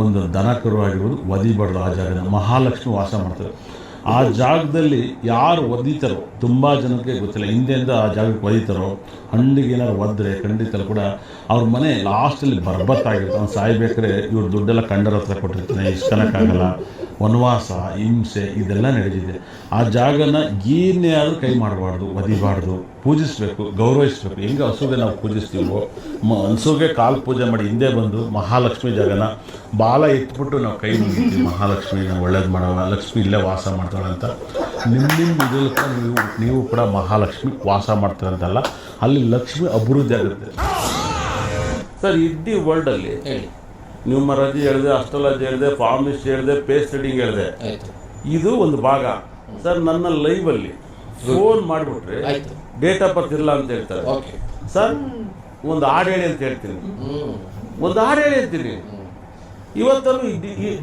ಒಂದು ದನ ಕರು ಆಗಿರ್ಬೋದು, ಒದಿಬಾರ್ದು. ಆ ಜಾಗನ ಮಹಾಲಕ್ಷ್ಮಿ ವಾಸ ಮಾಡ್ತಾರೆ. ಆ ಜಾಗದಲ್ಲಿ ಯಾರು ಒದಿತಾರೋ ತುಂಬ ಜನಕ್ಕೆ ಗೊತ್ತಿಲ್ಲ. ಹಿಂದೆಯಿಂದ ಆ ಜಾಗಕ್ಕೆ ಒದಿತಾರೋ, ಹಣ್ಣಿಗೆ ಏನಾದ್ರು ಒದ್ರೆ ಖಂಡಿತ ಕೂಡ ಅವ್ರ ಮನೆ ಲಾಸ್ಟಲ್ಲಿ ಬರ್ಬತ್ತಾಗಿರುತ್ತೆ. ಅವ್ನು ಸಾಯ್ಬೇಕಾದ್ರೆ ಇವ್ರು ದುಡ್ಡೆಲ್ಲ ಕಂಡರ ಹತ್ರ ಕೊಟ್ಟಿರ್ತಾನೆ, ಇಸ್ಕೊಳಕ್ಕಾಗಲ್ಲ. ವನವಾಸ, ಹಿಂಸೆ ಇದೆಲ್ಲ ನಡೆದಿದೆ. ಆ ಜಾಗನ ಏನೇ ಆದರೂ ಕೈ ಮಾಡಬಾರ್ದು, ಒದಿಬಾರ್ದು. ಪೂಜಿಸಬೇಕು, ಗೌರವಿಸಬೇಕು. ಹೆಂಗೆ ಹಸುಗೆ ನಾವು ಪೂಜಿಸ್ತೀವೋ, ಹಸುಗೆ ಕಾಲು ಪೂಜೆ ಮಾಡಿ ಹಿಂದೆ ಬಂದು ಮಹಾಲಕ್ಷ್ಮಿ ಜಾಗನ ಬಾಲ ಎತ್ಬಿಟ್ಟು ನಾವು ಕೈ ಮುಗಿತೀವಿ. ಮಹಾಲಕ್ಷ್ಮಿನ ಒಳ್ಳೇದು ಮಾಡೋಣ, ಲಕ್ಷ್ಮಿ ಇಲ್ಲೇ ವಾಸ ಮಾಡ್ತಾಳೆ ಅಂತ. ನಿಮ್ಮ ಇದರಲ್ಲಿ ಕೂಡ ನೀವು ಕೂಡ ಮಹಾಲಕ್ಷ್ಮಿ ವಾಸ ಮಾಡ್ತಾರಂತಲ್ಲ, ಅಲ್ಲಿ ಲಕ್ಷ್ಮಿ ಅಭಿವೃದ್ಧಿ ಆಗುತ್ತೆ. ಸರ್ ಇಡೀ ವರ್ಲ್ಡಲ್ಲಿ ನ್ಯೂಮರಾಲಜಿ ಹೇಳಿದೆ, ಅಸ್ಟ್ರಾಲಜಿ ಹೇಳಿದೆ, ಫಾರ್ಮಿಸ್ಟ್ ಹೇಳಿದೆ, ಪೇಸ್ ರೀಡಿಂಗ್ ಹೇಳಿದೆ, ಇದು ಒಂದು ಭಾಗ. ಸರ್ ನನ್ನ ಲೈವಲ್ಲಿ ಫೋನ್ ಮಾಡಿಬಿಟ್ರೆ ಡೇಟ್ ಆಫ್ ಬರ್ತ್ ಇಲ್ಲ ಅಂತ ಹೇಳ್ತಾರೆ. ಸರ್ ಒಂದು ಹಾಡು ಹೇಳಿ ಅಂತ ಹೇಳ್ತೀನಿ, ಒಂದು ಹಾಡು ಹೇಳಿ ಅಂತೀನಿ. ಇವತ್ತಲ್ಲೂ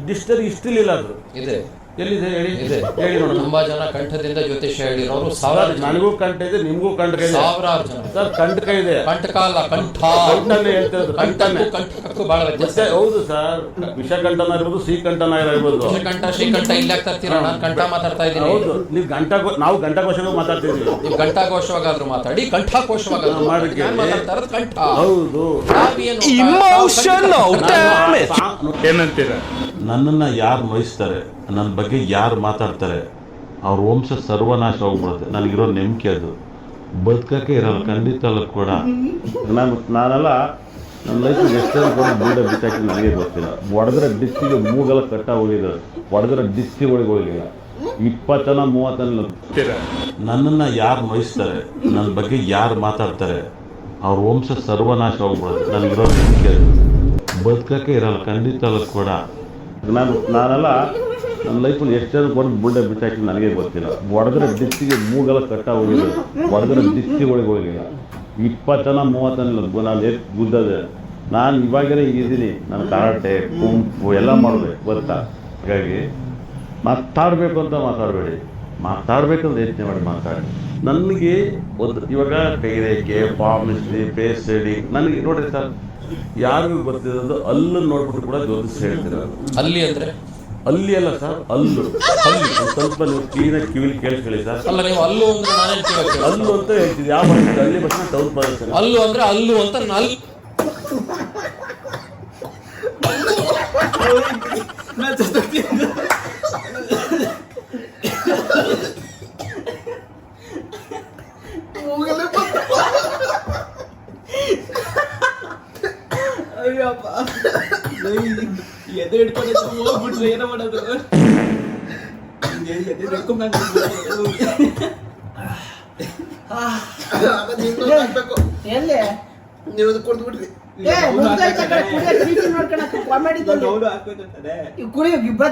ಡಿಕ್ಷನರಿ ಇಷ್ಟಿಲ್ಲ ಅದು ಇದೆ. ಎಲ್ಲಿದೆ ಹೇಳಿ? ಹೇಳಿ ನೋಡೋಣ. ತುಂಬಾ ಜನ ಕಂಠದಿಂದ ಜ್ಯೋತಿಷ್ಯ ಹೇಳಿರೋರು ಸಾವಿರಾರು ಜನ. ನನಗೂ ಕಂಠ ಇದೆ, ನಿಮಗೂ ಕಂಠ ಇದೆ. ಸಾವಿರಾರು ಜನ ಸರ್ ಕಂಠಕ ಇದೆ, ಕಂಠಕ ಅಲ್ಲ ಕಂಠ. ಕಂಠನೇ ಹೇಳ್ತಿರೋದು, ಕಂಠನೇ. ಕಂಠಕ್ಕೂ ಬಹಳ ವ್ಯತ್ಯಾಸ. ಹೌದು ಸರ್, ವಿಷಕಂಠನ ಇರ್ಬೋದು, ಶ್ರೀಕಂಠನ ಇರ್ಬೋದು. ವಿಷಕಂಠ ಶ್ರೀಕಂಠ ಇಲ್ಲ ತರ್ತೀರಾ? ನಾನು ಕಂಠ ಮಾತಾಡ್ತಾ ಇದ್ದೀನಿ. ಹೌದು, ನೀವು ನಾವು ಗಂಟಾಘೋಷಗಳು ಮಾತಾಡ್ತಿದ್ವಿ. ನೀವು ಗಂಟಾಘೋಷವಾಗಾದ್ರೂ ಮಾತಾಡಿ, ಕಂಠಾಘೋಷವಾಗಾದ್ರೂ ಮಾತಾಡಿ. ನಾನು ಮಾತಾಡ್ತಾ ಇರೋದು ಕಂಠ. ಹೌದು. ಏನಂತೀರ? ನನ್ನನ್ನು ಯಾರು ನೋಯಿಸ್ತಾರೆ, ನನ್ನ ಬಗ್ಗೆ ಯಾರು ಮಾತಾಡ್ತಾರೆ, ಅವ್ರ ವಂಶ ಸರ್ವನಾಶ ಹೋಗ್ಬಿಡುತ್ತೆ. ನನಗಿರೋ ನಂಬಿಕೆ ಅದು. ಬದುಕಕ್ಕೆ ಇರಲ್ಲ, ಖಂಡಿತ ಅಲ್ಲ ಕೂಡ. ನಾನೆಲ್ಲ ನನ್ನ ಲೈಫಿಗೆ ಎಷ್ಟೇ ಕೂಡ ಬೀಡ ಬಿಚ್ಚಾಕಿ ನನಗೆ ಗೊತ್ತಿಲ್ಲ. ಹೊಡೆದ್ರೆ ಡಿಸ್ಟಿಗೆ ಮೂಗಲ್ಲ ಕಟ್ಟ ಹೋಗಿದ್ದಾರೆ, ಹೊಡೆದ್ರೆ ಡಿಸ್ಟಿ ಒಳಗೆ ಹೋಗಿಲ್ಲ. 20 ಜನ 30 ಜನ ನನ್ನನ್ನು ಯಾರು ನೋಯಿಸ್ತಾರೆ, ನನ್ನ ಬಗ್ಗೆ ಯಾರು ಮಾತಾಡ್ತಾರೆ, ಅವ್ರ ವಂಶ ಸರ್ವನಾಶ ಹೋಗ್ಬಿಡುತ್ತೆ. ನನಗಿರೋ ನಂಬಿಕೆ ಅದು. ಬದುಕಕ್ಕೆ ಇರಲ್ಲ, ಖಂಡಿತ ಅಲ್ಲ ಕೂಡ. ನಾನೆಲ್ಲ ನನ್ನ ಲೈಫಲ್ಲಿ ಎಷ್ಟು ಜನ ಬಂದು ಬುಲ್ಡೆ ಬಿಚ್ಚಾಕಿ ನನಗೆ ಗೊತ್ತಿಲ್ಲ. ಹೊಡೆದ್ರೆ ಡಿಸ್ಟಿಗೆ ಮೂಗಲ್ಲ ಕಟ್ಟ ಹೋಗಿದ್ದಾರೆ, ಹೊಡೆದ್ರೆ ಡಿಸ್ಟಿ ಒಳಗೆ ಹೋಗಿಲ್ಲ. 20 ಜನ 30 ಜನ ನಾನು ಎಷ್ಟು ಗುದ್ದದೆ. ನಾನು ಇವಾಗಲೇ ಇದ್ದೀನಿ, ನಾನು ಕರಾಟೆ ಗುಂಪು ಎಲ್ಲ ಮಾಡಬೇಕು ಗೊತ್ತಾ. ಹಾಗಾಗಿ ಮಾತಾಡಬೇಕು ಅಂತ ಮಾತಾಡಬೇಡಿ, ಮಾತಾಡ್ಬೇಕಂದ್ರೆ ಯೋಚನೆ ಮಾಡಿ ಮಾತಾಡಿ. ನನಗೆ ಒಂದು ಇವಾಗ ಕೈರೇಖೆ, ಪಾಮಿಸ್ಟ್ರಿ, ಫೇಸ್ ಶೇಡಿಂಗ್ ನನಗೆ ನೋಡ್ರಿ ಸರ್, ಯಾರಿಗೂ ಗೊತ್ತಿರೋದು ಅಲ್ಲನ್ನು ನೋಡ್ಬಿಟ್ಟು ಕೂಡ ಜ್ಯೋತಿಷ್ ಹೇಳ್ತಿರೋದು. ಅಲ್ಲಿ ಅಂದ್ರೆ ಅಲ್ಲಿ ಅಲ್ಲ ಸರ್, ಅಲ್ಲು ಹಲ್ಲು ಸ್ವಲ್ಪ ನೀವು ಕ್ಲೀನಾಗಿ ಕಿವಿಲಿ ಕೇಳಿಸ್ಕೊಳ್ಳಿ ಸರ್. ಅಲ್ಲ, ನೀವು ಅಲ್ಲು ಅಂದ್ರೆ ನಾನೇ ಅಲ್ಲು ಅಂತ ಹೇಳ್ತೀವಿ. ಯಾವ ಭಾಷೆ? ಹಳ್ಳಿ ಭಾಷೆ, ಟೌನ್ ಭಾಷೆ. ಅಲ್ಲು ಅಂದ್ರೆ ಅಲ್ಲು ಅಂತ ಅಲ್ಲಿ ಅಯ್ಯಪ್ಪ ಎದೆ ಹಿಡ್ಕೊಂಡು ಹೋಗ್ಬಿಟ್ರು, ಏನೋ ಮಾಡೋದು. ಎದೆ ಹಿಡ್ಕೊಂಡು ಎಲ್ಲಿ ನೀವು ಕೊಡ್ದು ಬಿಡ್ರಿ. ಗೌಡ ಹಾಕ್ಬೇಕಂತಾನೆ ಕುಡಿ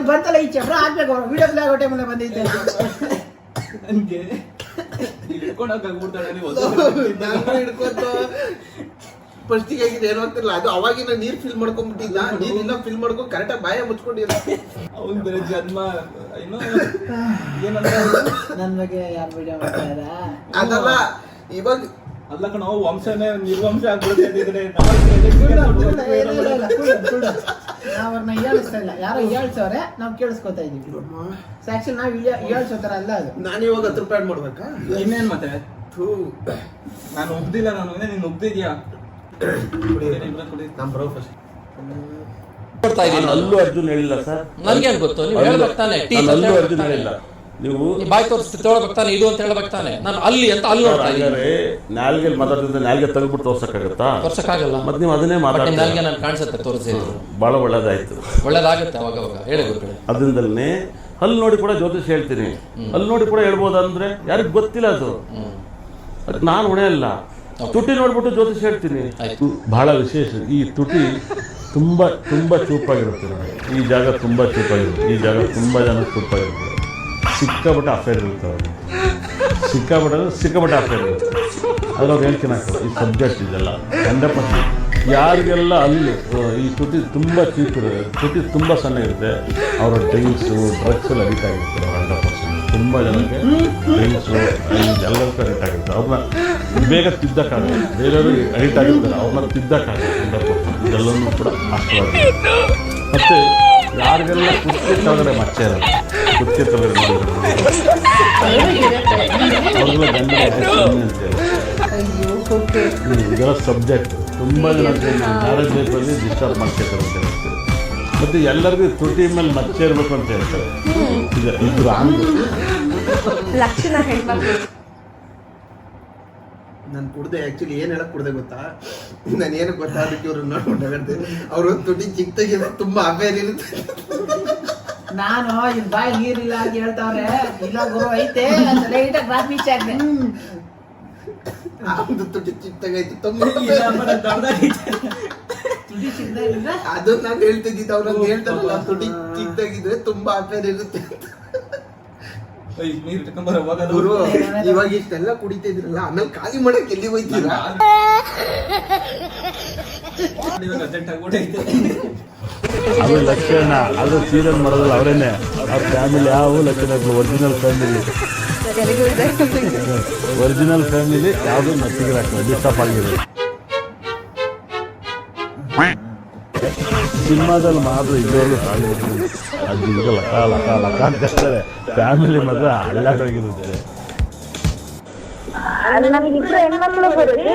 ಬಂತಲ್ಲ ಈ ಚಪ್ರ ಹಾಕ್ಬೇಕು. ವಿಡಿಯೋ ಪ್ಲೇ ಆಗೋ ಟೈಮಲ್ಲಿ ಬಂದಿದ್ದೆ ನನ್ಗೆ ಹಿಡ್ಕೊಂಡು ಹೋಗ್ಬಿಡ್ತಾಳೆ. ಹಿಡ್ಕೊತ ಫಸ್ಟಿಗೆ ಆಗಿದೆ ಏನೋ ಆಗ್ತಿರಲ್ಲ, ಅದು ಅವಾಗಿನ ನೀರ್ ಫಿಲ್ ಮಾಡ್ಕೊಂಡ್ಬಿಟ್ಟಿದ್ದ. ನೀರಿಲ್ಲ ಫಿಲ್ ಮಾಡ್ಕೊಂಡು ಕರೆಕ್ಟಾಗಿ ಬಾಯ ಮುಚ್ಕೊಂಡಿಲ್ಲ. ಅವನ್ ಬೇರೆ ಜನ್ಮ ಏನೋ ಏನಂತ ನನ್ ಬಗ್ಗೆ ಯಾರು ವಿಡಿಯೋ ಮಾಡ್ತಾರ? ಅದಲ್ಲ ಇವಾಗ ಅಲ್ಲ ಕಣ, ವಂಶನೇ ನಿರ್ವಂಶ ಆಗ್ಬಿಡುತ್ತೆ. ಅವ್ರನ್ನ ಹೇಳ್ಸ್ತಾ ಇಲ್ಲ, ಯಾರೋ ಹೇಳ್ಸವ್ರೆ, ನಾವ್ ಕೇಳಿಸ್ಕೊತಾ ಇದೀವಿ. ಆಕ್ಚುಲಿ ನಾವ್ ಹೇಳ್ಸೋತಾರ ಅಲ್ಲ ಅದು. ನಾನು ಇವಾಗ 10 ರೂಪಾಯಿ ಮಾಡ್ಬೇಕಾ? ಇನ್ನೇನ್ ಮತ್ತೆ ನಾನು ಉಗ್ದಿಲ್ಲ, ನಾನು ನೀನ್ ಉಗ್ದಿದ್ಯಾ? ನಮ್ ಬ್ರೋ ಫಸ್ಟ್ ಕೊಡ್ತಾ ಇದೀನಿ. ಅಲ್ಲು ಅರ್ಜುನ್ ಹೇಳಿಲ್ಲ ಸರ್. ನನ್ಗೇನ್ ಗೊತ್ತು? ನೀವು ಹೇಳ್ಬೇಕು ತಾನೆ. ಅಲ್ಲು ಅರ್ಜುನ್ ಹೇಳಿಲ್ಲ. ನೀವು ಬಾಯ್ ತೋರಿಸ್ತಿ ತೊಗೊಳ್ಬೇಕು ತಾನೆ, ಇದು ಅಂತ ಹೇಳ್ಬೇಕು ತಾನೆ. ನಾನು ಅಲ್ಲಿ ಅಂತ ಅಲ್ಲಿ ನೋಡ್ತಾ ಇದ್ದೀನಿ. ನಾಲ್ಗೆ ಮಾತಾಡ್ತಿದ್ರೆ ನಾಲ್ಗೆ ತೆಗೆದ್ಬಿಟ್ಟು ತೋರ್ಸಕ್ಕಾಗತ್ತಾ? ತೋರ್ಸಕ್ಕಾಗಲ್ಲ. ಮತ್ತೆ ನೀವು ಅದನ್ನೇ ಮಾತಾಡ್ತೀರಿ. ನಾಲ್ಗೆ ನಾನು ಕಾಣಿಸುತ್ತೆ ತೋರಿಸಿದ್ರು. ಬಹಳ ಒಳ್ಳೇದಾಯ್ತು, ಒಳ್ಳೇದಾಗುತ್ತೆ ಅವಾಗ ಅವಾಗ. ಹೇಳಿ ಗುರುಗಳೇ. ಅದರಿಂದಲೇ ಅಲ್ಲಿ ನೋಡಿ ಕೂಡ ಜ್ಯೋತಿಷ್ ಹೇಳ್ತೀನಿ. ಅಲ್ಲಿ ನೋಡಿ ಕೂಡ ಹೇಳ್ಬೋದಂದ್ರೆ ಯಾರಿಗ್ ಗೊತ್ತಿಲ್ಲ ಅದು. ಅದಕ್ಕೆ ನಾನು ಹೊಣೆ ಅಲ್ಲ. ತುಟಿ ನೋಡ್ಬಿಟ್ಟು ಜ್ಯೋತಿಷ್ ಹೇಳ್ತೀನಿ. ಬಹಳ ವಿಶೇಷ. ಈ ತುಟಿ ತುಂಬ ತುಂಬ ಚೂಪಾಗಿರುತ್ತೆ ನೋಡಿ. ಈ ಜಾಗ ತುಂಬ ಚೂಪಾಗಿರುತ್ತೆ, ಈ ಜಾಗ ತುಂಬ ಜನ ಚೂಪಾಗಿರುತ್ತೆ. ಸಿಕ್ಕಾಪಟ್ಟೆ ಅಫೇರ್ ಇರುತ್ತೆ ಅವ್ರಿಗೆ. ಸಿಕ್ಕಾಪಟ್ಟೆ ಅಫೇರ್ ಇರುತ್ತೆ. ಅದ್ರವ್ರು ಹೇಳ್ತೀನಿ ಹಾಕೋದು ಈ ಸಬ್ಜೆಕ್ಟ್ ಇದೆಲ್ಲ 100%. ಯಾರಿಗೆಲ್ಲ ಅಲ್ಲಿ ಈ ತುಟಿ ತುಂಬ ಚೀಪ್ ಇರುತ್ತೆ, ತುಟಿ ತುಂಬ ಸಣ್ಣ ಇರುತ್ತೆ, ಅವರ ಡ್ರಿಂಕ್ಸು ಡ್ರಗ್ಸಲ್ಲಿ ಅಡಿಕ್ಟ್ ಆಗಿರ್ತಾರೆ 100%. ತುಂಬ ಜನಕ್ಕೆ ಡ್ರಿಂಕ್ಸು ಎಲ್ಲರಿಗೂ ಅಡಿಕ್ಟ್ ಆಗಿರ್ತಾರೆ. ಅವ್ರನ್ನ ಬೇಗ ತಿದ್ದಕ್ಕಾಗಲ್ಲ. ಬೇರೆಯವರು ಅಡಿಕ್ಟ್ ಆಗಿರ್ತಾರೆ, ಅವ್ರನ್ನ ತಿದ್ದಕ್ಕಾಗಲ್ಲ 100%. ಇದೆಲ್ಲವೂ ಕೂಡ ಅಷ್ಟವಾಗಿದೆ. ಮತ್ತು ಯಾರಿಗೆಲ್ಲ ಕುತ್ತಿಗೆ ಕೆಳಗಡೆ ಮಚ್ಚೆ ಇರೋದು, ಕುತ್ತಿಗೆ ಕೆಳಗಡೆ ಅವ್ರಿಗೆಲ್ಲ ಗಂಡ ಅಂತ ಇದೆಲ್ಲ ಸಬ್ಜೆಕ್ಟ್. ತುಂಬ ಜನ ಮ್ಯಾರೇಜ್ ಲೈಫಲ್ಲಿ ಡಿಸ್ಟರ್ಬ್ ಮಾಡ್ಕೊಳ್ತಾರೆ ಅಂತ ಹೇಳ್ತಾರೆ. ಮತ್ತು ಎಲ್ಲರಿಗೂ ತುಟಿ ಮೇಲೆ ಮಚ್ಚೆ ಇರಬೇಕು ಅಂತ ಹೇಳ್ತಾರೆ. ಇದು ರಾಂಗ್ ಲಕ್ಷಣ ಹೇಳ್ಬೇಕು. ನಾನು ಕುಡ್ದೆ ಆಕ್ಚುಲಿ ಏನ್ ಹೇಳಕ್ ಕುಡ್ದೆ ಗೊತ್ತಾ? ನಾನು ಏನು ಗೊತ್ತಾ, ಅದಕ್ಕೆ ಇವ್ರು ನೋಡ್ಕೊಂಡೆ. ಅವ್ರು ತುಟಿ ಚಿಕ್ಕದಾಗಿದೆ, ತುಂಬಾ ಅಫೇರ್ ಇರುತ್ತೆ. ನಾನು ಇಲ್ಲಿ ಬಾಯಿ ನೀರಿಲ್ಲ ಅಂತ ಹೇಳ್ತಾವ್ರೆ. ಇಲ್ಲ ಗುರು ಐತೆ ಲೈಟಾಗಿ ರಾತ್ರಿ ಚಾಕ್ದೆ. ಒಂದು ತುಟಿ ಚಿಕ್ಕದಾಗೈತೆ, ತುಂಬಾ ತುಟಿ ಚಿಕ್ಕದಾಗಿದ್ರೆ ಅದು ನಾನು ಹೇಳ್ತಿದ್ದಿದ್ದು. ಅವ್ರನ್ನ ಹೇಳ್ತಾರಲ್ಲ, ತುಟಿ ಚಿಕ್ಕದಾಗಿದ್ರೆ ತುಂಬಾ ಅಫೇರ್ ಇರುತ್ತೆ. ನೀರು ಇಟ್ಕೊಂಬರ ಗುರು ಇವಾಗ ಇಷ್ಟೆಲ್ಲ ಕುಡಿತಿದ್ರಲ್ಲ, ಆಮೇಲೆ ಖಾಲಿ ಮಾಡಕ್ ಎಲ್ಲಿ ಹೋಯ್ತೀರಾ? ಆಮೇಲೆ ಲಕ್ಷಣ ಅದು ಸೀರಿಯಲ್ ಮಾಡೋದಲ್ಲ ಅವರೇನೆ. ಅವ್ರ ಫ್ಯಾಮಿಲಿ ಯಾವ ಲಕ್ಷಣ ಒರಿಜಿನಲ್ ಫ್ಯಾಮಿಲಿ ಯಾವುದೂ ನಚ್ಚಿಗಿರಾಗ್ತದೆ, ಡಿಸ್ಟರ್ಬ್ ಆಗಿರೋದು. ಸಿನಿಮಾದಲ್ಲಿ ಮಾತ್ರ ಇದ್ದವರು ಅದು ಈಗ ಲಕ ಅಂತ ಹೇಳ್ತಾರೆ. ಫ್ಯಾಮಿಲಿ ಮಾತ್ರ ಹಳ್ಳಾಡೋಗಿರುತ್ತೆ. ನಮಗಿಬ್ರು ಹೆಣ್ಮಕ್ಳು ಗುರುಜಿ.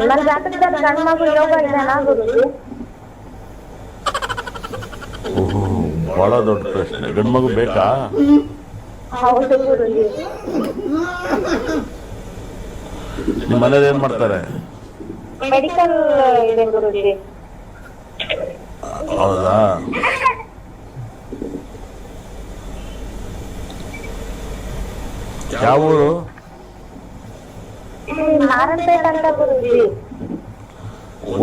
ನನ್ನ ಜಾತಕದ ಗಂಡು ಮಗು ಯೋಗ ಇದೆನಾ ಗುರುಜಿ? ಓಹೋ, ಬಹಳ ದೊಡ್ಡ ಪ್ರಶ್ನೆ. ಗಂಡು ಮಗು ಬೇಕಾ? ಹೌದು ಗುರುಜಿ. ನಿಮ್ಮ ಮನೇಲಿ ಏನ್ ಮಾಡ್ತಾರೆ? ಮೆಡಿಕಲ್ ಇದೆ ಗುರುಜಿ. ಹೌದಾ? ಯಾವ ಊರು? ನಾರಾಯಣಪೇಟೆ ಅಂತ ಗುರುಜಿ.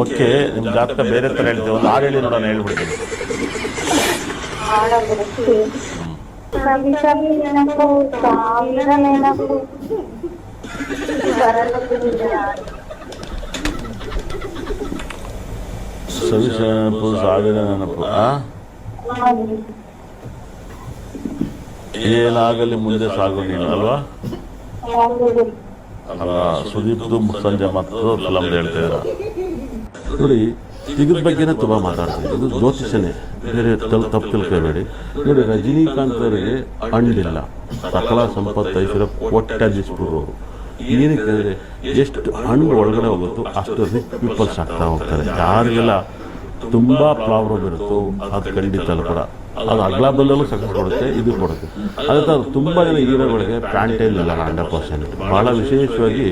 ಓಕೆ, ನಿಮ್ ಜಾತಕ ಬೇರೆ ತರ ಹೇಳ್ತೀವಿ. ಒಂದು ಹಾಡು ಹೇಳಿ ನೋಡೋಣ, ಹೇಳ್ಬಿಡ್ತೀನಿ. ಸವಿ ಸವಿ ನೆನಪು, ಸಾವಿರ ನೆನಪು ಸವಿಸ ನೆನಪು, ಸಾವಿರ ನೆನಪು. ಏನಾಗಲಿ ಮುಂದೆ ಸಾಗು ನೀನು ಅಲ್ವಾ? ಅಲ್ಲ, ಸುದೀಪ್ದು ಸಂಜೆ ಮತ್ತು ಫಿಲಮ್ ಹೇಳ್ತಿದ್ದೀರ ನೋಡಿ. ಇದ್ರ ಬಗ್ಗೆನೇ ತುಂಬ ಮಾತಾಡ್ತೀವಿ. ಇದು ಜ್ಯೋತಿಷನೇ, ಬೇರೆ ತಪ್ಪು ತಿಳ್ಕೊಬೇಡಿ. ನೋಡಿ, ರಜನಿಕಾಂತ್ ಅವರಿಗೆ ಹಣ್ಣಿಲ್ಲ, ಸಕಲ ಸಂಪತ್ತು ಐಶ್ವರ್ಯ ಕೋಟ್ಯಾಧೀಶರು. ಏನಕ್ಕೆ ಅಂದರೆ ಎಷ್ಟು ಹಣ್ಣು ಒಳಗಡೆ ಹೋಗುತ್ತೋ ಅಷ್ಟು ರಿಚ್ ಪೀಪಲ್ಸ್ ಆಗ್ತಾ ಹೋಗ್ತಾರೆ. ಯಾರಿಗೆಲ್ಲ ತುಂಬ ಪ್ರಾಬ್ಲಮ್ ಇರುತ್ತೋ ಅದು ಖಂಡಿತ ಕೂಡ ಅದು ಅಗ್ಲ ಬಂದಲ್ಲೂ ಸಕ್ಸಸ್ ಕೊಡುತ್ತೆ, ಇದು ಕೊಡುತ್ತೆ. ಅದೇ ಥರ ತುಂಬ ಜನ ಹೀರೋಗಳಿಗೆ ಪ್ಯಾಂಟೇ ಇಲ್ಲ 100%. ಭಾಳ ವಿಶೇಷವಾಗಿ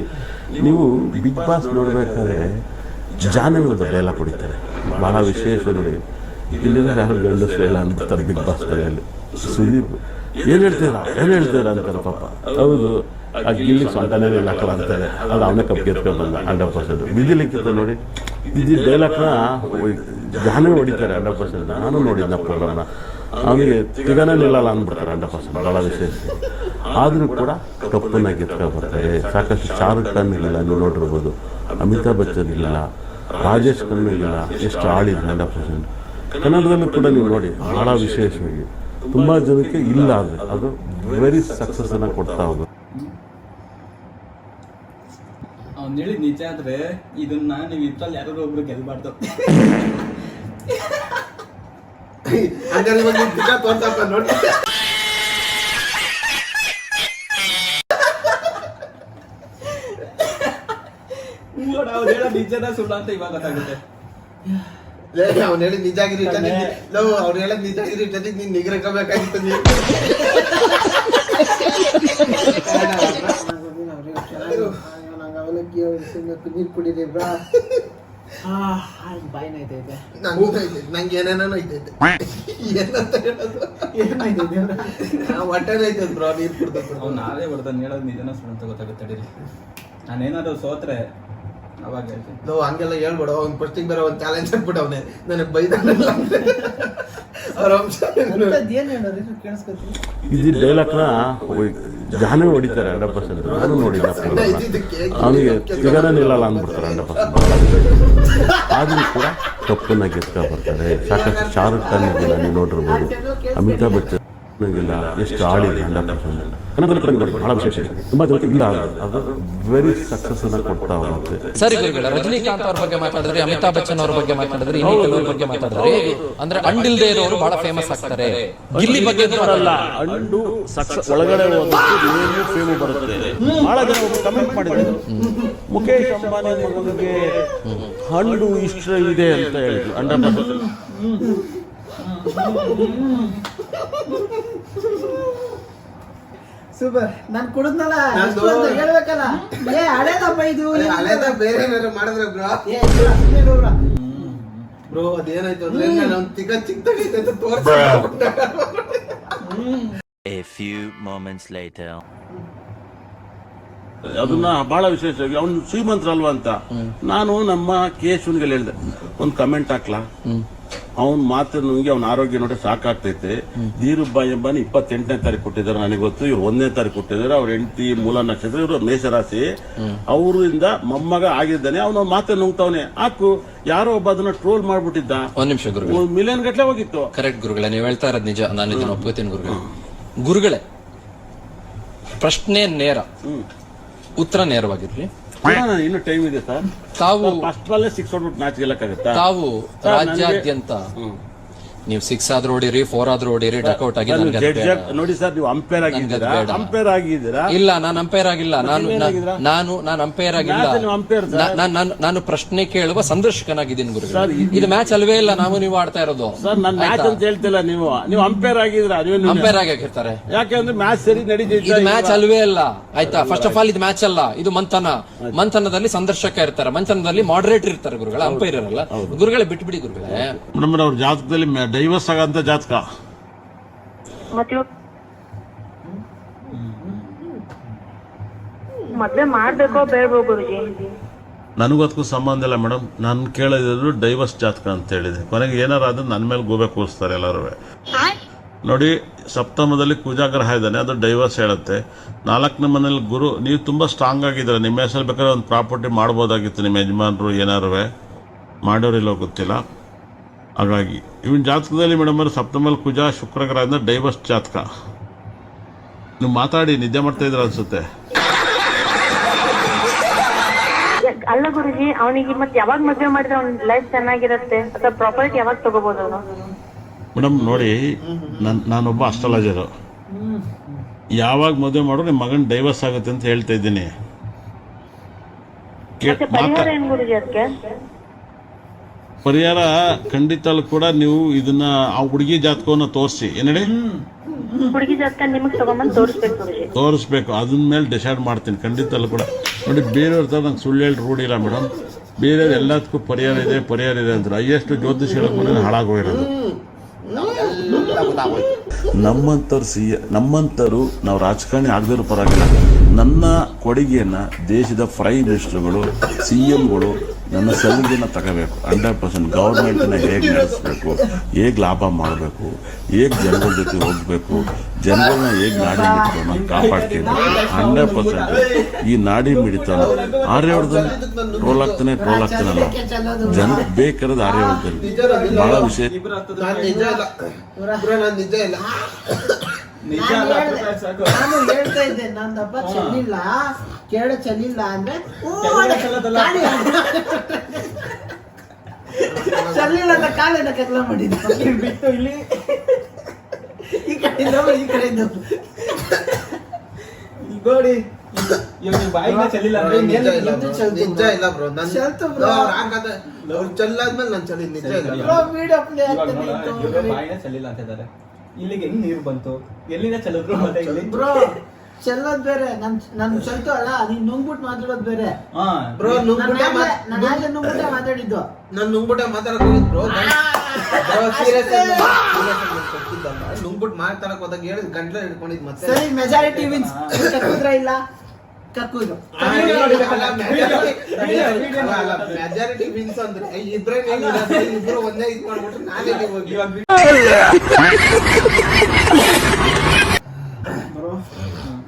ನೀವು ಬಿಗ್ ಬಾಸ್ ನೋಡಬೇಕಾದ್ರೆ ಜಾನವಿ ಒಂದು ಡೈಲಾಗ್ ಹೊಡಿತಾರೆ, ಭಾಳ ವಿಶೇಷ ನೋಡಿ. ಇಲ್ಲಿಂದ ಯಾರು ಗಂಡಸರು ಇಲ್ಲ ಅಂತಾರೆ ಬಿಗ್ ಬಾಸ್ ಕಡೆಯಲ್ಲಿ. ಸುದೀಪ್ ಏನು ಹೇಳ್ತೀರಾ ಅಂತಾರೆ ಪಾಪ. ಹೌದು, ಆ ಗಿಲ್ಲಿ ಸೊಂಟನೇ ಇಲ್ಲಕ್ಕಲ್ಲ ಅಂತಾರೆ. ಅದು ಅವನೇ ಕಪ್ಪಿಗೆ ಎತ್ಕೊಂಡು ಬಂದ 100%. ಬಿದಿಲಿಕ್ಕಿತ್ತು ನೋಡಿ, ಇದು ಡೈಲಾಗ್ನ ಜಾನವಿ ಹೊಡಿತಾರೆ 100%. ನಾನು ನೋಡಿದ್ನ ಪ್ರೋಗ್ರಾಮ್ನ. ಅವನಿಗೆ ತಿಗನೇ ನಿಲ್ಲಲ್ಲ ಅಂದ್ಬಿಡ್ತಾರೆ 100%. ಭಾಳ ವಿಶೇಷ. ಆದರೂ ಕೂಡ ಕಪ್ಪನ್ನ ಗೆತ್ಕೊಂಡು ಬರ್ತಾರೆ. ಸಾಕಷ್ಟು ಶಾರುಖ್ ಖಾನ್ ಇಲ್ಲ, ನೀವು ನೋಡಿರ್ಬೋದು. ಅಮಿತಾಬ್ ಬಚ್ಚನ್ ಇಲ್ಲ, ರಾಜೇಶ್ ಖನ್ನಾ ಇಲ್ಲ, ಎಷ್ಟು ಆಳಿದೆ 100%. ಕನ್ನಡದಲ್ಲೂ ಕೂಡ ನೀವು ನೋಡಿ, ಭಾಳ ವಿಶೇಷವಾಗಿ ತುಂಬ ಜನಕ್ಕೆ ಇಲ್ಲ ಅಂದರೆ ಅದು ವೆರಿ ಸಕ್ಸಸ್ಸನ್ನು ಕೊಡ್ತಾ ಹೋಗೋದು. ಅವ್ನು ಹೇಳಿದ್ ನಿಜ ಆದ್ರೆ ಇದನ್ನ ನೀವು ಇದ್ರಲ್ಲಿ ಯಾರು ಒಬ್ರು ಗೆಲ್ಬಾರ್ದು. ಹಂಗಾರೆ ಇವಾಗ ನೀನ್ ದಿನ ತೋರ್ಸಪ್ಪ ನೋಡಿ. ಅವ್ನು ಹೇಳೋ ನಿಜದ ಸುಳ್ಳು ಅಂತ ಇವಾಗ ಗೊತ್ತಾಗುತ್ತೆ. ಅವ್ನು ಹೇಳಿದ್ ನಿಜಾಗಿರಿ ಅವ್ನು ಹೇಳದ್ ನಿಜಾಗಿರಿ ಇಟ್ಟದಿಗೆ ನೀನ್ ನಿಗ್ರಹಬೇಕಾಗಿತ್ತು. ನೀನು ನೀರು ಕುಡಿದೆ ಬ್ರಾ. ನಂಗೆ ಏನೇನೋ ಐತೈತೆ. ಏನಂತ ಹೇಳೋದು, ಹೊಟ್ಟೆನೈತದ ಬ್ರಾ ನೀರು ಕುಡ್ದ. ಅವ್ನು ನಾವೇ ಬರ್ತಾನೆ ಹೇಳೋದು ನಿಜನ ಸುಳ್ಳು ಅಂತ ಗೊತ್ತಾಗುತ್ತೆ. ತಡೀರಿ, ನಾನೇನಾದ್ರು ಸೋತ್ರೆ ಅವಾಗ ಹೇಳ್ತೀನಿ. ನಾವು ಹಂಗೆಲ್ಲ ಹೇಳ್ಬೇಡ. ಅವ್ನು ಫಸ್ಟಿಗೆ ಬೇರೆ ಒಂದು ಚಾಲೆಂಜ್ ಹಾಕ್ಬಿಟ್ಟು ಅವನೇ ನನಗೆ ಬೈದಾನ. ಇದು ಡೈಲಾಗ್ನ ಜಾನವಿ ಹೊಡಿತಾರೆ 100%. ನಾನು ನೋಡಿದ್ದ ಅವನಿಗೆ ತಿಗನೇ ನಿಲ್ಲಲ್ಲ ಅಂದ್ಬಿಡ್ತಾರೆ 100%. ಆದರೂ ಕೂಡ ಕಪ್ಪನ್ನ ಗೆತ್ಕೊಂಡು ಬರ್ತಾರೆ. ಸಾಕಷ್ಟು ಶಾರುಖ್ ಖಾನ್ ಇಲ್ಲ, ನೀವು ನೋಡಿರ್ಬೋದು. ಅಮಿತಾಬ್ ಬಚ್ಚನ್ ಇಲ್ಲ, ಎಷ್ಟು ಆಳಿದೆ 100%. ಕನ್ನಡದಲ್ಲಿ ಭಾಳ ವಿಶೇಷ. ತುಂಬ ಜನಕ್ಕೆ ಇಲ್ಲ, ಅದು ವೆರಿ ಸಕ್ಸಸ್ಸನ್ನು ಕೊಡ್ತಾ ಹೋಗುತ್ತೆ. ಸರಿ ಗುರುಗಳ, ರಜನಿಕಾಂತ್ ಅವ್ರ ಬಗ್ಗೆ ಮಾತಾಡಿದ್ರೆ, ಅಮಿತಾಬ್ ಬಚ್ಚನ್ ಅವ್ರ ಬಗ್ಗೆ ಮಾತಾಡಿದ್ರೆ, ಇನ್ನೂ ಕೆಲವ್ರ ಬಗ್ಗೆ ಮಾತಾಡಿದ್ರೆ, ಅಂದ್ರೆ ಅಂಡಿಲ್ದೇ ಇರೋರು ಬಹಳ ಫೇಮಸ್ ಆಗ್ತಾರೆ. ಗಿಲ್ಲಿ ಬಗ್ಗೆ ಅಲ್ಲ, ಅಂಡು ಸಕ್ಸಸ್ ಒಳಗಡೆ ಹೋದಕ್ಕೆ ಫೇಮು ಬರುತ್ತೆ. ಬಹಳ ಜನ ಕಮೆಂಟ್ ಮಾಡಿದ್ರು, ಮುಖೇಶ್ ಅಂಬಾನಿ ಮಗನಿಗೆ ಹಂಡು ಇಷ್ಟ ಇದೆ ಅಂತ ಹೇಳಿದ್ರು 100%. ಸೂಪರ್. ನಾನು ಕುಡಿದ್ನಲ್ಲ ಹೇಳ್ಬೇಕಲ್ಲ. ಹಳೇದಪ್ಪ ಇದು. ಹಳೇದ ಬೇರೆ ಬೇರೆ ಮಾಡಿದ್ರೆ ಬ್ರೋ ಅದೇನಾಯ್ತು ಅಂದ್ರೆ ನಾನು ತಿಗ ಚಿಕ್ಕದಾಗೈತೆ ಅಂತ ತೋರಿಸ. A few moments later. ಅದನ್ನ ಬಹಳ ವಿಶೇಷವಾಗಿ ಅವ್ನು ಶ್ರೀಮಂತರಲ್ವಾ ಅಂತ ನಾನು ನಮ್ಮ ಕೇಶವನ್ಗೆ ಹೇಳಿದೆ, ಒಂದು ಕಮೆಂಟ್ ಹಾಕ್ಲಾ, ಅವ್ನ ಮಾತು ನನಗೆ ಅವ್ನ ಆರೋಗ್ಯ ನೋಡಿ ಸಾಕಾಗ್ತೈತೆ. ಧೀರುಭಾಯಿ ಎಂಬಾನಿ 28ನೇ ತಾರೀಕು ಕೊಟ್ಟಿದ್ದಾರೆ ನನಗೆ ಗೊತ್ತು. ಇವ್ರು 1ನೇ ತಾರೀಕು ಕೊಟ್ಟಿದ್ದಾರೆ. ಅವ್ರ ಹೆಂಡತಿ ಮೂಲ ನಕ್ಷತ್ರ, ಇವರು ಮೇಷರಾಶಿ. ಅವರಿಂದ ಮೊಮ್ಮಗ ಆಗಿದ್ದಾನೆ. ಅವನ ಮಾತು ನುಂಗ್ತಾವನೆ. ಹಾಕು, ಯಾರೋ ಒಬ್ಬ ಅದನ್ನ ಟ್ರೋಲ್ ಮಾಡ್ಬಿಟ್ಟಿದ್ದ. ಒಂದ್ ನಿಮಿಷ ಗುರುಗಳು, ಮಿಲಿಯನ್ ಗಟ್ಲೆ ಹೋಗಿತ್ತು. ಕರೆಕ್ಟ್ ಗುರುಗಳೇ, ನೀವು ಹೇಳ್ತಾ ಇರೋದು ನಿಜ. ನಾನು ಇದನ್ನ ಒಪ್ಕೋತೀನಿ ಗುರುಗಳೇ. ಪ್ರಶ್ನೆ ನೇರ, ಉತ್ತರ ನೇರವಾಗಿರ್ಲಿ. ಇನ್ನು ಟೈಮ್ ಇದೆ ಸರ್. ತಾವು ಫಸ್ಟ್ ಬಾಲ್ 6 ಹೊಡ್ಬಿಟ್ಟು ಮ್ಯಾಚ್ ಗೆಲ್ಲಕ್ಕಾಗತ್ತಾ? ತಾವು ರಾಜ್ಯಾದ್ಯಂತ ನೀವು 6 ಆದ್ರೂ ಹೊಡೀರಿ, 4 ಆದ್ರೂ ಹೊಡೀರಿ, ಡಕ್ಔಟ್ ಆಗಿ ನೋಡಿ ಸರ್, ನೀವು ಅಂಪೈರ್ ಆಗಿದ್ದೀರಾ? ಅಂಪೈರ್ ಆಗಿದ್ದೀರಾ? ಇಲ್ಲ, ನಾನು ಅಂಪೈರ್ ಆಗಿಲ್ಲ. ನಾನು ಅಂಪೈರ್ ಆಗಿಲ್ಲ. ನಾನು ಪ್ರಶ್ನೆ ಕೇಳುವ ಸಂದರ್ಶಕನಾಗಿದ್ದೀನಿ ಗುರುಗಳು. ಇದು ಮ್ಯಾಚ್ ಅಲ್ವೇ ಇಲ್ಲ. ನಾವು ನೀವು ಆಡ್ತಾ ಇರೋದು ಸರ್. ನಾನು ಮ್ಯಾಚ್ ಅಂತ ಹೇಳ್ತಿಲ್ಲ. ನೀವು ಅಂಪೈರ್ ಆಗಿದ್ರ? ಅಂಪೈರ್ ಆಗಿರ್ತಾರೆ. ಯಾಕೆಂದ್ರೆ ಮ್ಯಾಚ್ ಸರಿ ನಡೀತಿದೆ. ಇದು ಮ್ಯಾಚ್ ಅಲ್ವೇ ಅಲ್ಲ, ಆಯ್ತಾ? ಫಸ್ಟ್ ಆಫ್ ಆಲ್ ಇದು ಮ್ಯಾಚ್ ಅಲ್ಲ, ಇದು ಮಂಥನದಲ್ಲಿ ಸಂದರ್ಶಕ ಇರ್ತಾರೆ, ಮಂಥನದಲ್ಲಿ ಮಾಡರೇಟರ್ ಇರ್ತಾರೆ ಗುರುಗಳ, ಅಂಪೈರ್ ಇರಲ್ಲ. ಗುರುಗಳೇ ಬಿಟ್ಬಿಡಿ ಗುರುಗಳೇ. ಮೇಡಮ್, ಅವ್ರ ಜಾತಕದಲ್ಲಿ ಡೈವರ್ಸ್ ಆಗಂತ ಜಾತಕ. ಮದ್ವೆ ಮಾಡ್ಬೇಕೋ ಬೇಡವೋ ಗುರುಜಿ? ನನಗದಕ್ಕೂ ಸಂಬಂಧ ಇಲ್ಲ ಮೇಡಮ್. ನಾನು ಕೇಳಿದ್ರು ಡೈವರ್ಸ್ ಜಾತಕ ಅಂತ ಹೇಳಿದೆ. ಕೊನೆಗೆ ಏನಾರ ಆದ್ರೆ ನನ್ನ ಮೇಲೆ ಗೋಬೆ ಕೂರಿಸ್ತಾರೆ ಎಲ್ಲರೂ. ನೋಡಿ, ಸಪ್ತಮದಲ್ಲಿ ಕುಜಾಗ್ರಹ ಇದ್ದಾನೆ, ಅದು ಡೈವರ್ಸ್ ಹೇಳುತ್ತೆ. 4ನೇ ಮನೇಲಿ ಗುರು. ನೀವು ತುಂಬ ಸ್ಟ್ರಾಂಗ್ ಆಗಿದ್ದೀರ. ನಿಮ್ಮ ಹೆಸರು ಬೇಕಾದ್ರೆ ಒಂದು ಪ್ರಾಪರ್ಟಿ ಮಾಡ್ಬೋದಾಗಿತ್ತು ನಿಮ್ಮ ಯಜಮಾನರು, ಏನಾರು ಮಾಡೋರಿಲ್ಲ ಗೊತ್ತಿಲ್ಲ. ಹಾಗಾಗಿ ಇವನ್ ಜಾತಕದಲ್ಲಿ ಮೇಡಮ್ ಸಪ್ತಮಲ್ಲಿ ಕುಜ ಶುಕ್ರಗ್ರಹದಿಂದ ಡೈವರ್ಸ್ ಜಾತಕ. ನೀವು ಮಾತಾಡಿ, ನಿದ್ದೆ ಮಾಡ್ತಾ ಇದ್ರ ಅನ್ಸುತ್ತೆ. ಅಲ್ಲ ಗುರುಜಿ, ಅವನಿಗೆ ಮತ್ತೆ ಯಾವಾಗ ಮದ್ವೆ ಮಾಡಿದ್ರೆ ಅವ್ನ ಲೈಫ್ ಚೆನ್ನಾಗಿರುತ್ತೆ ಅಥವಾ ಪ್ರಾಪರ್ಟಿ ಯಾವಾಗ ತಗೋಬಹುದು ಅವನು? ಮೇಡಮ್ ನೋಡಿ, ನಾನೊಬ್ಬ ಅಸ್ಟ್ರಾಲಜರು. ಯಾವಾಗ ಮದುವೆ ಮಾಡೋ ನಿಮ್ಮ ಮಗನ ಡೈವರ್ಸ್ ಆಗುತ್ತೆ ಅಂತ ಹೇಳ್ತಾ ಇದ್ದೀನಿ. ಪರಿಹಾರ ಏನ್ ಗುರುಜಿ ಅದಕ್ಕೆ? ಪರಿಹಾರ ಖಂಡಿತ ಕೂಡ ನೀವು ಇದನ್ನ ಆ ಹುಡುಗಿ ಜಾತಕವನ್ನ ತೋರಿಸಿ, ಏನೇಳಿ ಹುಡುಗಿ ಜಾತಕ ನಿಮಗೆ ತಗೊಂಬಂದು ತೋರಿಸ್ಬೇಕು ಗುರುಜಿ. ತೋರಿಸ್ಬೇಕು, ಅದನ್ನ ಮೇಲೆ ಡಿಸೈಡ್ ಮಾಡ್ತೀನಿ ಖಂಡಿತ ಕೂಡ. ನೋಡಿ, ಬೇರೆಯವ್ರ ಥರ ನಂಗೆ ಸುಳ್ಳು ಹೇಳಿ ರೂಢಿ ಇಲ್ಲ ಮೇಡಮ್. ಬೇರೆಯವ್ರು ಎಲ್ಲದಕ್ಕೂ ಪರಿಹಾರ ಇದೆ ಅಂತಾರೆ. ಹೈಯೆಸ್ಟ್ ಜ್ಯೋತಿಷಿಗಳ ಮನೆ ಹಾಳಾಗೋಗಿರೋದು. ನಮ್ಮಂತರು ನಾವು ರಾಜಕಾರಣಿ ಆಗದಿರೋ ಪರವಾಗಿಲ್ಲ. ನನ್ನ ಕೊಡುಗೆಯನ್ನ ದೇಶದ ಪ್ರೈಮ್ ಮಿನಿಸ್ಟರ್ಗಳು, CMಗಳು ನನ್ನ ಸಲಹೆಯನ್ನು ತಗೋಬೇಕು. 100% ಗೌರ್ಮೆಂಟ್ನ ಹೇಗೆ ನಡೆಸಬೇಕು, ಹೇಗೆ ಲಾಭ ಮಾಡಬೇಕು, ಹೇಗೆ ಜನಗಳ ಜೊತೆ ಹೋಗ್ಬೇಕು, ಜನಗಳನ್ನ ಹೇಗೆ ನಾಡಿ ಮಿಡಿತವನ್ನ ಕಾಪಾಡ್ಕೋಬೇಕು. 100% ಈ ನಾಡಿ ಮಿಡಿತವನ್ನ ಆರ್ಯವರ್ಧನ್ ಟ್ರೋಲ್ ಆಗ್ತಾನಲ್ಲ, ಜನಕ್ಕೆ ಬೇಕಾರದ ಆರ್ಯವರ್ಧನ್ ಬಹಳ ವಿಷಯ. ನಾನು ಹೇಳ್ತಾ ಇದ್ದೆ, ನನ್ನ ದಪ್ಪ ಚೆಲ್ಲಿಲ್ಲ, ಕೇಳ ಚೆಲ್ಲಿಲ್ಲ ಅಂದ್ರೆ ಚೆಲ್ಲಿಲ್ಲ ಅಂತ ಕಾಲನ್ನ ಕೆತ್ತಲ ಮಾಡಿದ್ದೆ ಬಿಟ್ಟು ಇಲ್ಲಿ ಈ ಕಡೆಯಿಂದ ಗೋಡಿ ಬಾಯಿನ ಚೆಲ್ಲಿಲ್ಲ ಅಂದ್ರೆ ನಿಜ ಇಲ್ಲ ಬ್ರೋ. ಚೆಲ್ಲಾದ್ಮೇಲೆ ನಾನು ಚೆಲ್ಲಿ ನಿಜ ಇಲ್ಲ. ಬಾಯಿನ ಚೆಲ್ಲಿಲ್ಲ ಅಂತ ಇದ್ದಾರೆ. ಇಲ್ಲಿಗೆ ಹೆಂಗ್ ನೀರು ಬಂತು, ಎಲ್ಲಿಂದ ಚೆಲ್ಲಿದ್ರು? ಮತ್ತೆ ಬ್ರೋ ಚೆಲ್ಲೋದ್ ಬೇರೆ, ನನ್ ಚೆಲ್ತು ಅಲ್ಲ, ನೀನ್ ನುಂಗ್ಬಿಟ್ಟು ಮಾತಾಡೋದ್ ಬೇರೆ. ಬ್ರೋ ನುಂಗ್ಬಿಟ್ಟೆ ಮಾತಾಡಿದ್ದು, ನಾನು ನುಂಗ್ಬಿಟ್ಟೆ ಮಾತಾಡಕ್ ಹೋಗಿದ್ ಬ್ರೋ. ಸೀರಿಯಸ್ ನುಂಗ್ಬಿಟ್ಟು ಮಾತಾಡಕ್ ಹೋದಾಗ ಹೇಳಿದ್ ಗಂಟ್ಲ ಹಿಡ್ಕೊಂಡಿದ್ ಮತ್ತೆ. ಸರಿ, ಮೆಜಾರಿಟಿ ವಿನ್ಸ್. ಕಕ್ಕುದ್ರ ಇಲ್ಲ, ಕಕ್ಕುದು ಮೆಜಾರಿಟಿ ವಿನ್ಸ್ ಅಂದ್ರೆ ಇಬ್ರು ಒಂದೇ ಇದ್ ಮಾಡ್ಬಿಟ್ರೆ ನಾನೇ ಹೋಗಿ. ಬ್ರೋ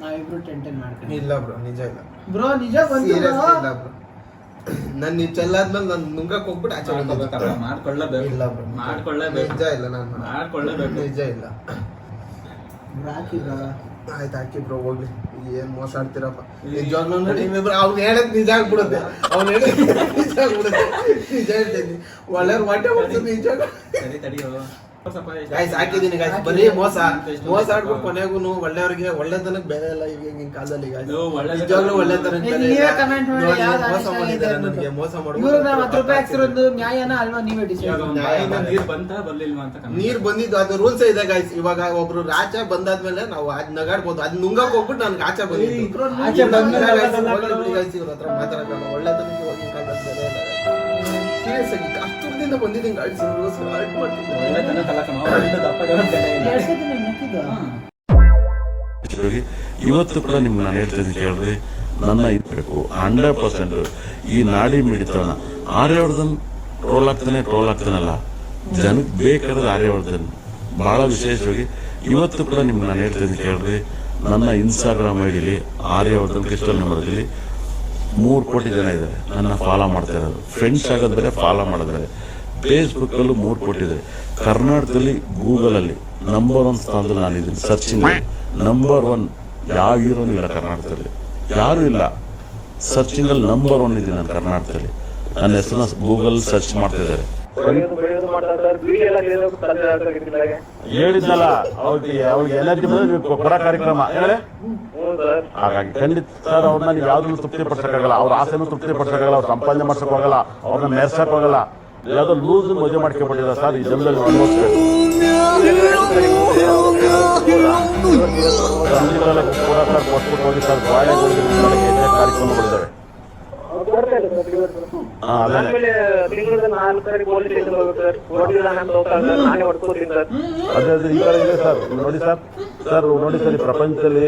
ನಾವಿಬ್ರು ಟೆಂಟೆನ್ ಮಾಡ್ತೀನಿ. ಇಲ್ಲ ಬ್ರೋ, ನಿಜ ಇಲ್ಲ ಬ್ರೋ, ನಿಜ ಬಂತು ಇಲ್ಲ ಬ್ರೋ. ನನ್ ನೀವ್ ಚೆಲ್ಲಾದ್ಮೇಲೆ ನಾನು ನುಂಗಕ್ ಹೋಗ್ಬಿಟ್ಟು ಆಚೆ ಮಾಡ್ಕೊಳ್ಳೇಬೇಕು. ಇಲ್ಲ ಬ್ರೋ, ಮಾಡ್ಕೊಳ್ಳೇಬೇಕು. ನಿಜ ಇಲ್ಲ, ನಾನು ಮಾಡ್ಕೊಳ್ಳೇಬೇಕು. ನಿಜ ಇಲ್ಲ. ಆಯ್ತು ಹಾಕಿ ಬ್ರೋ, ಹೋಗ್ಲಿ. ಏನ್ ಮೋಸ ಆಡ್ತೀರಪ್ಪ ನಿಜವಾಗ್ಲೂ. ಅವ್ನು ಹೇಳದ್ ನಿಜ ಆಗ್ಬಿಡುತ್ತೆ, ಅವ್ನು ಹೇಳದ್ ನಿಜ ಆಗ್ಬಿಡುತ್ತೆ. ನಿಜ ಹೇಳ್ತೀನಿ, ಒಳ್ಳೆ ಹೊಟ್ಟೆ ಬರ್ತದೆ ನಿಜ. ಗಾಯ್ಸ್ ಹಾಕಿದೀನಿ ಗಾಯ್ಸ್, ಬರೀ ಮೋಸ ಆಡ್ಬಿಟ್ಟು ಕೊನೆಗೂ ಒಳ್ಳೆಯವ್ರಿಗೆ ಒಳ್ಳೆತನಕ್ ಬೆಲೆ ಇಲ್ಲ ಈಗಿನ ಕಾಲದಲ್ಲಿ. ನಿಜವಾಗ್ಲೂ ಒಳ್ಳೆತನಕ್ ಬೆಲೆ ಮೋಸ ಮಾಡಿದ್ದಾರೆ ನನಗೆ. ಮೋಸ ಮಾಡ್ಬೋದು ನ್ಯಾಯನ ಅಲ್ವಾ? ನೀವೇ ಡಿಸೈಡ್. ನೀರ್ ಬಂದಿದ್ದು ಅದು ರೂಲ್ಸ್ ಇದೆ ಗಾಯ್ಸ್. ಇವಾಗ ಒಬ್ರು ಆಚೆ ಬಂದಾದ್ಮೇಲೆ ನಾವು ಅದ್ ನಗಾಡ್ಬೋದು. ಅದ್ ನುಂಗಕ್ ಹೋಗ್ಬಿಟ್ಟು ನನ್ಗೆ ಆಚೆ ಬಂದಿದ್ದು. ಗಾಯ್ಸ್ ಇವ್ರ ಹತ್ರ ಮಾತಾಡೋಣ. ಒಳ್ಳೆತನಕ್ಕೆ ಹೋಗಿನ ಕಾಲದಲ್ಲಿ ಬೆಲೆ ಇಲ್ಲ. ಸೀರಿಯಸ್ ಆಗಿ ಕಷ್ಟದಿಂದ ಬಂದಿದ್ದೀನಿ ಗಾಯ್ಸ್. ಇವತ್ತು ಕೂಡ ನಿಮ್ಗೆ ನಾನು ಹೇಳ್ತೀನಿ ಕೇಳ್ರಿ, ನನ್ನ ಇರ್ಬೇಕು 100%. ಈ ನಾಡಿ ಮಿಡಿತವನ್ನ ಆರ್ಯವರ್ಧನ್ ಟ್ರೋಲ್ ಆಗ್ತಾನಲ್ಲ, ಜನಕ್ಕೆ ಬೇಕಾದ್ರೆ ಆರ್ಯವರ್ಧನ್ ಬಹಳ ವಿಶೇಷವಾಗಿ ಇವತ್ತು ಕೂಡ ನಿಮ್ಗೆ ನಾನು ಹೇಳ್ತೀನಿ ಕೇಳ್ರಿ. ನನ್ನ ಇನ್ಸ್ಟಾಗ್ರಾಮ್ ಐಡಿಲಿ ಆರ್ಯವರ್ಧನ್ ಕ್ರಿಸ್ಟಲ್ ನಂಬರಲ್ಲಿ 3 ಕೋಟಿ ಜನ ಇದ್ದಾರೆ ನನ್ನ ಫಾಲೋ ಮಾಡ್ತಾ ಇರೋದು. ಫ್ರೆಂಡ್ಸ್ ಆಗೋದ್ ಬೇರೆ, ಫಾಲೋ ಮಾಡೋದ್ರೆ. ಫೇಸ್ಬುಕ್ ಅಲ್ಲೂ 3 ಕೋಟಿ ಇದೆ. ಕರ್ನಾಟಕದಲ್ಲಿ ಗೂಗಲ್ ಅಲ್ಲಿ ನಂಬರ್ 1 ಸ್ಥಾನದಲ್ಲಿ ನಾನಿದ್ದೀನಿ. ಸರ್ಚಿಂಗ್ ನಂಬರ್ 1 ಯಾವ ಹೀರೋನು ಇಲ್ಲ ಕರ್ನಾಟಕದಲ್ಲಿ, ಯಾರು ಇಲ್ಲ. ಸರ್ಚಿಂಗ್ ಅಲ್ಲಿ ನಂಬರ್ 1 ಇದ್ದೀನಿ ನಾನು ಕರ್ನಾಟಕದಲ್ಲಿ. ನನ್ನ ಹೆಸರನ್ನ ಗೂಗಲ್ ಸರ್ಚ್ ಮಾಡ್ತಾ ಇದ್ದಾರೆ. ಹೇಳಿದ್ನಲ್ಲ ಅವ್ರಿಗೆ ಎನರ್ಜಿ ಕೊಡ ಕಾರ್ಯಕ್ರಮ ಹೇಳಿ. ಹಾಗಾಗಿ ಖಂಡಿತ ಸರ್ ಅವ್ರನ್ನ ನೀವು ಯಾವ್ದನ್ನು ತೃಪ್ತಿ ಪಡಿಸಕ್ಕಾಗಲ್ಲ, ಅವ್ರ ಆಸೆನೂ ತೃಪ್ತಿ ಪಡಿಸಕ್ಕಾಗಲ್ಲ, ಅವ್ರ ಸಂಪಾದನೆ ಮಾಡ್ಸಕ್ ಹೋಗಲ್ಲ, ಅವ್ರನ್ನ ಮೆರ್ಸಕ್ ಹೋಗಲ್ಲ. ಯಾವ್ದೋ ಲೂಸ್ ಮದುವೆ ಮಾಡ್ಕೊಂಡ್ಬಿಟ್ಟಿಲ್ಲ ಸರ್. ಈ ಜನದಲ್ಲಿ ಅನುಭವಿಸ್ಬೇಕು. ಕೂಡ ಸರ್ ಕೊಟ್ಬಿಟ್ಟು ಹೋಗಿ ಸರ್ ಕಾರ್ಯಕ್ರಮಗಳಿದ್ದಾವೆ. ಅದೇ ಈ ತರ ಇದೆ ಸರ್. ನೋಡಿ ಸರ್ ಈ ಪ್ರಪಂಚದಲ್ಲಿ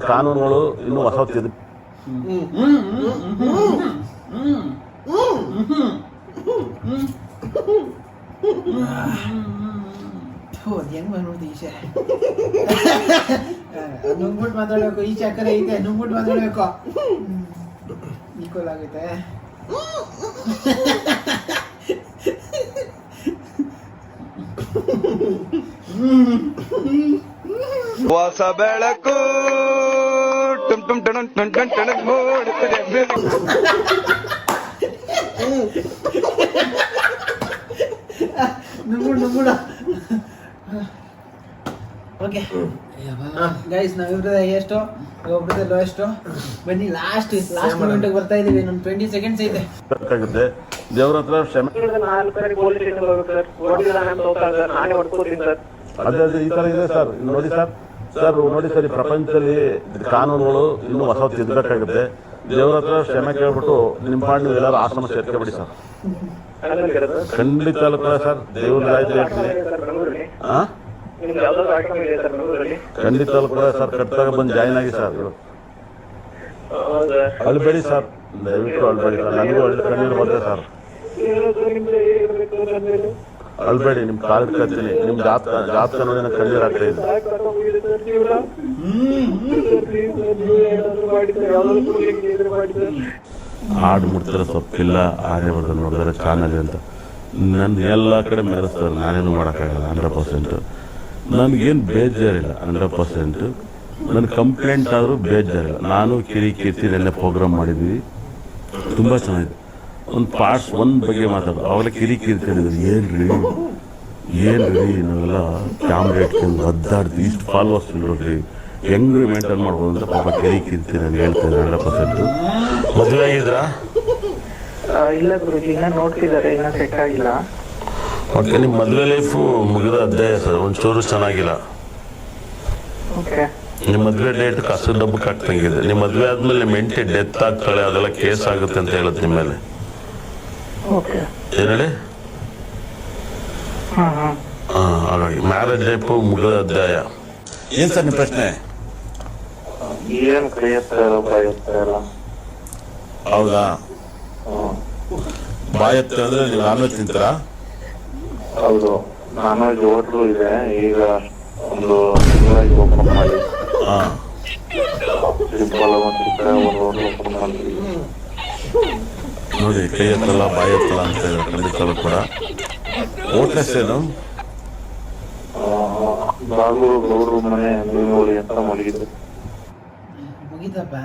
ಕಾನೂನುಗಳು ಇನ್ನೂ ಹೊಸತ್ತಿದೆ. ಹೆಂಗ್ ಬಂದ್ಬಿಡ್ತು ಈಚೆ. ನುಂಗ್ಬಿಟ್ಟು ಮಾತಾಡ್ಬೇಕು. ಈಚೆ ಆ ಕಡೆ ಐತೆ, ನುಂಗ್ಬಿಟ್ಟು ಮಾತಾಡ್ಬೇಕು. ಈಕ್ವಲ್ ಆಗುತ್ತೆ. ಹೊಸ ಬೆಳಕು ನುಗ್ಗುಡ ಓಕೆ ಗೈಸ್ ನಾವಿಬ್ರದ ಎಷ್ಟು ಒಬ್ರದ ಲೋ ಎಷ್ಟು ಬನ್ನಿ ಲಾಸ್ಟ್ ಮೂಮೆಂಟ್ ಬರ್ತಾ ಇದೀವಿ ಇನ್ನೊಂದು 20 ಸೆಕೆಂಡ್ಸ್ ಐತೆ. ಬೇಕಾಗುತ್ತೆ ದೇವ್ರ ಹತ್ರ ಕ್ಷಮೆ. ಅದೇ ಈ ತರ ಇದೆ ಸರ್. ನೋಡಿ ಸರ್ ಈ ಪ್ರಪಂಚದಲ್ಲಿ ಕಾನೂನುಗಳು ಇನ್ನೂ ಹೊಸ ತಿದ್ದಬೇಕಾಗುತ್ತೆ. ದೇವ್ರ ಹತ್ರ ಕ್ಷಮೆ ಕೇಳ್ಬಿಟ್ಟು ನಿಮ್ಮ ಪಾಡ್ ನೀವು ಎಲ್ಲರೂ ಆಶ್ರಮ ಸೇರ್ಕೊಬಿಡಿ ಸರ್. ಖಂಡಿತ ಅಲ್ಲ ಸರ್, ದೇವ್ರ ಖಂಡಿತ ಅಲ್ಲ ಸರ್. ಕಟ್ಟಾಗ ಬಂದು ಜಾಯ್ನ್ ಆಗಿ ಸರ್. ಅಳ್ಬೇಡಿ ಸರ್, ದಯವಿಟ್ಟು ಅಳ್ಬೇಡಿ ಸರ್. ನನಗೂ ಕಣ್ಣೀರು ಬಂದೆ ಸರ್. ಅಳ್ಬೇಡಿ, ನಿಮ್ ಕಾಲ್ ಇಟ್ಕೊತೀನಿ. ನಿಮ್ ಜಾತಕ ನೋಡಿ ನನಗೆ ಕಣ್ಣೀರು ಆಗ್ತಾ ಇದೆ. ಹಾಡು ಮುಡ್ತಾರೆ ತಪ್ಪಿಲ್ಲ, ಆರ್ಯವರ್ಧನ್ ನೋಡಿದ್ರೆ ಚಾನಲ್ ಅಂತ ನನ್ನ ಎಲ್ಲ ಕಡೆ ಮೆರೆಸ್ತಾರೆ. ನಾನೇನು ಮಾಡೋಕ್ಕಾಗಲ್ಲ 100%. ನನಗೇನು ಬೇಜಾರಿಲ್ಲ 100%. ನನ್ನ ಕಂಪ್ಲೇಂಟ್ ಆದರೂ ಬೇಜಾರಿಲ್ಲ. ನಾನು ಕಿರಿಕೀರ್ತಿ ನೆನ್ನೆ ಪ್ರೋಗ್ರಾಮ್ ಮಾಡಿದ್ವಿ, ತುಂಬ ಚೆನ್ನಾಗಿದೆ. ಒಂದು ಪಾರ್ಟ್ಸ್ ಒಂದು ಬಗ್ಗೆ ಮಾತಾಡೋದು. ಅವಾಗಲೇ ಕಿರಿಕೀರ್ತಿ ಹೇಳಿದ್ರು, ಏನ್ರಿ ನಾವೆಲ್ಲ ಕ್ಯಾಮ್ರಾ ಇಟ್ಕೊಂಡು ಒದ್ದಾಡ್ತೀವಿ, ಇಷ್ಟು ಫಾಲೋವರ್ಸ್ ಇಲ್ರಿ, ಹೆಂಗ್ರಿ ಮೇಂಟೈನ್ ಮಾಡ್ಬೋದು ಅಂತ ಪಾಪ ಕಿರಿಕೀರ್ತಿ ನಾನು ಹೇಳ್ತೇನೆ 100%. ಮದುವೆ ಆಗಿದ್ರಾ? ಇಲ್ಲ ಗುರುಜಿ, ಇನ್ನ ನೋಡ್ತಿದ್ದಾರೆ, ಇನ್ನ ಸೆಟ್ ಆಗಿಲ್ಲ. ಓಕೆ, ನಿಮ್ಮ ಮದುವೆ ಲೈಫು ಮುಗಿದ ಅಧ್ಯಾಯ ಸರ್. ಒಂಚೂರು ಚೆನ್ನಾಗಿಲ್ಲ. ನಿಮ್ಮ ಮದುವೆ ಡೇಟ್ ಕಸ ಡಬ್ಬಕ್ಕೆ ಹಾಕ್ತಂಗಿದೆ. ನಿಮ್ಮ ಮದುವೆ ಆದ್ಮೇಲೆ ನಿಮ್ಮ ಹೆಂಡತಿ ಡೆತ್ ಆಗ್ತಾಳೆ, ಅದೆಲ್ಲ ಕೇಸ್ ಆಗುತ್ತೆ ಅಂತ ಹೇಳುತ್ತೆ ನಿಮ್ಮ ಮೇಲೆ. ಏನ್ ಹೇಳಿ? ಹಾಗಾಗಿ ಮ್ಯಾರೇಜ್ ಲೈಫು ಮುಗಿದ ಅಧ್ಯಾಯ. ಏನ್ ಸರ್ ನಿಮ್ಮ ಪ್ರಶ್ನೆ? ಏನ್ ಕಲಿಯುತ್ತೆ? ಹೌದಾ? ಬಾಯತ್ತೆ ಅಂದ್ರೆ ನೀವು ನಾನ್ ವೆಜ್ ತಿಂತೀರಾ? ಹೌದು, ನಾನ್ ವೆಜ್ ಹೋಟ್ಲು ಇದೆ. ಈಗ ಒಂದು ತಿಂಗಳಾಗಿ ಓಪನ್ ಮಾಡಿ ನೋಡಿ, ಕೈ ಎತ್ತಲ್ಲ ಬಾಯಿ ಎತ್ತಲ್ಲ ಅಂತ ಹೇಳಿದ್ರೆ ಖಂಡಿತಲ್ಲೂ ಕೂಡ. ಹೋಟ್ಲ್ ಹೆಸರೇನು? ಬಾಗೂರು ಗೌಡ್ರು ಮನೆ ನೀವೋಳಿ ಅಂತ ಮಲಗಿದ್ರು. ಮುಗಿದಪ್ಪ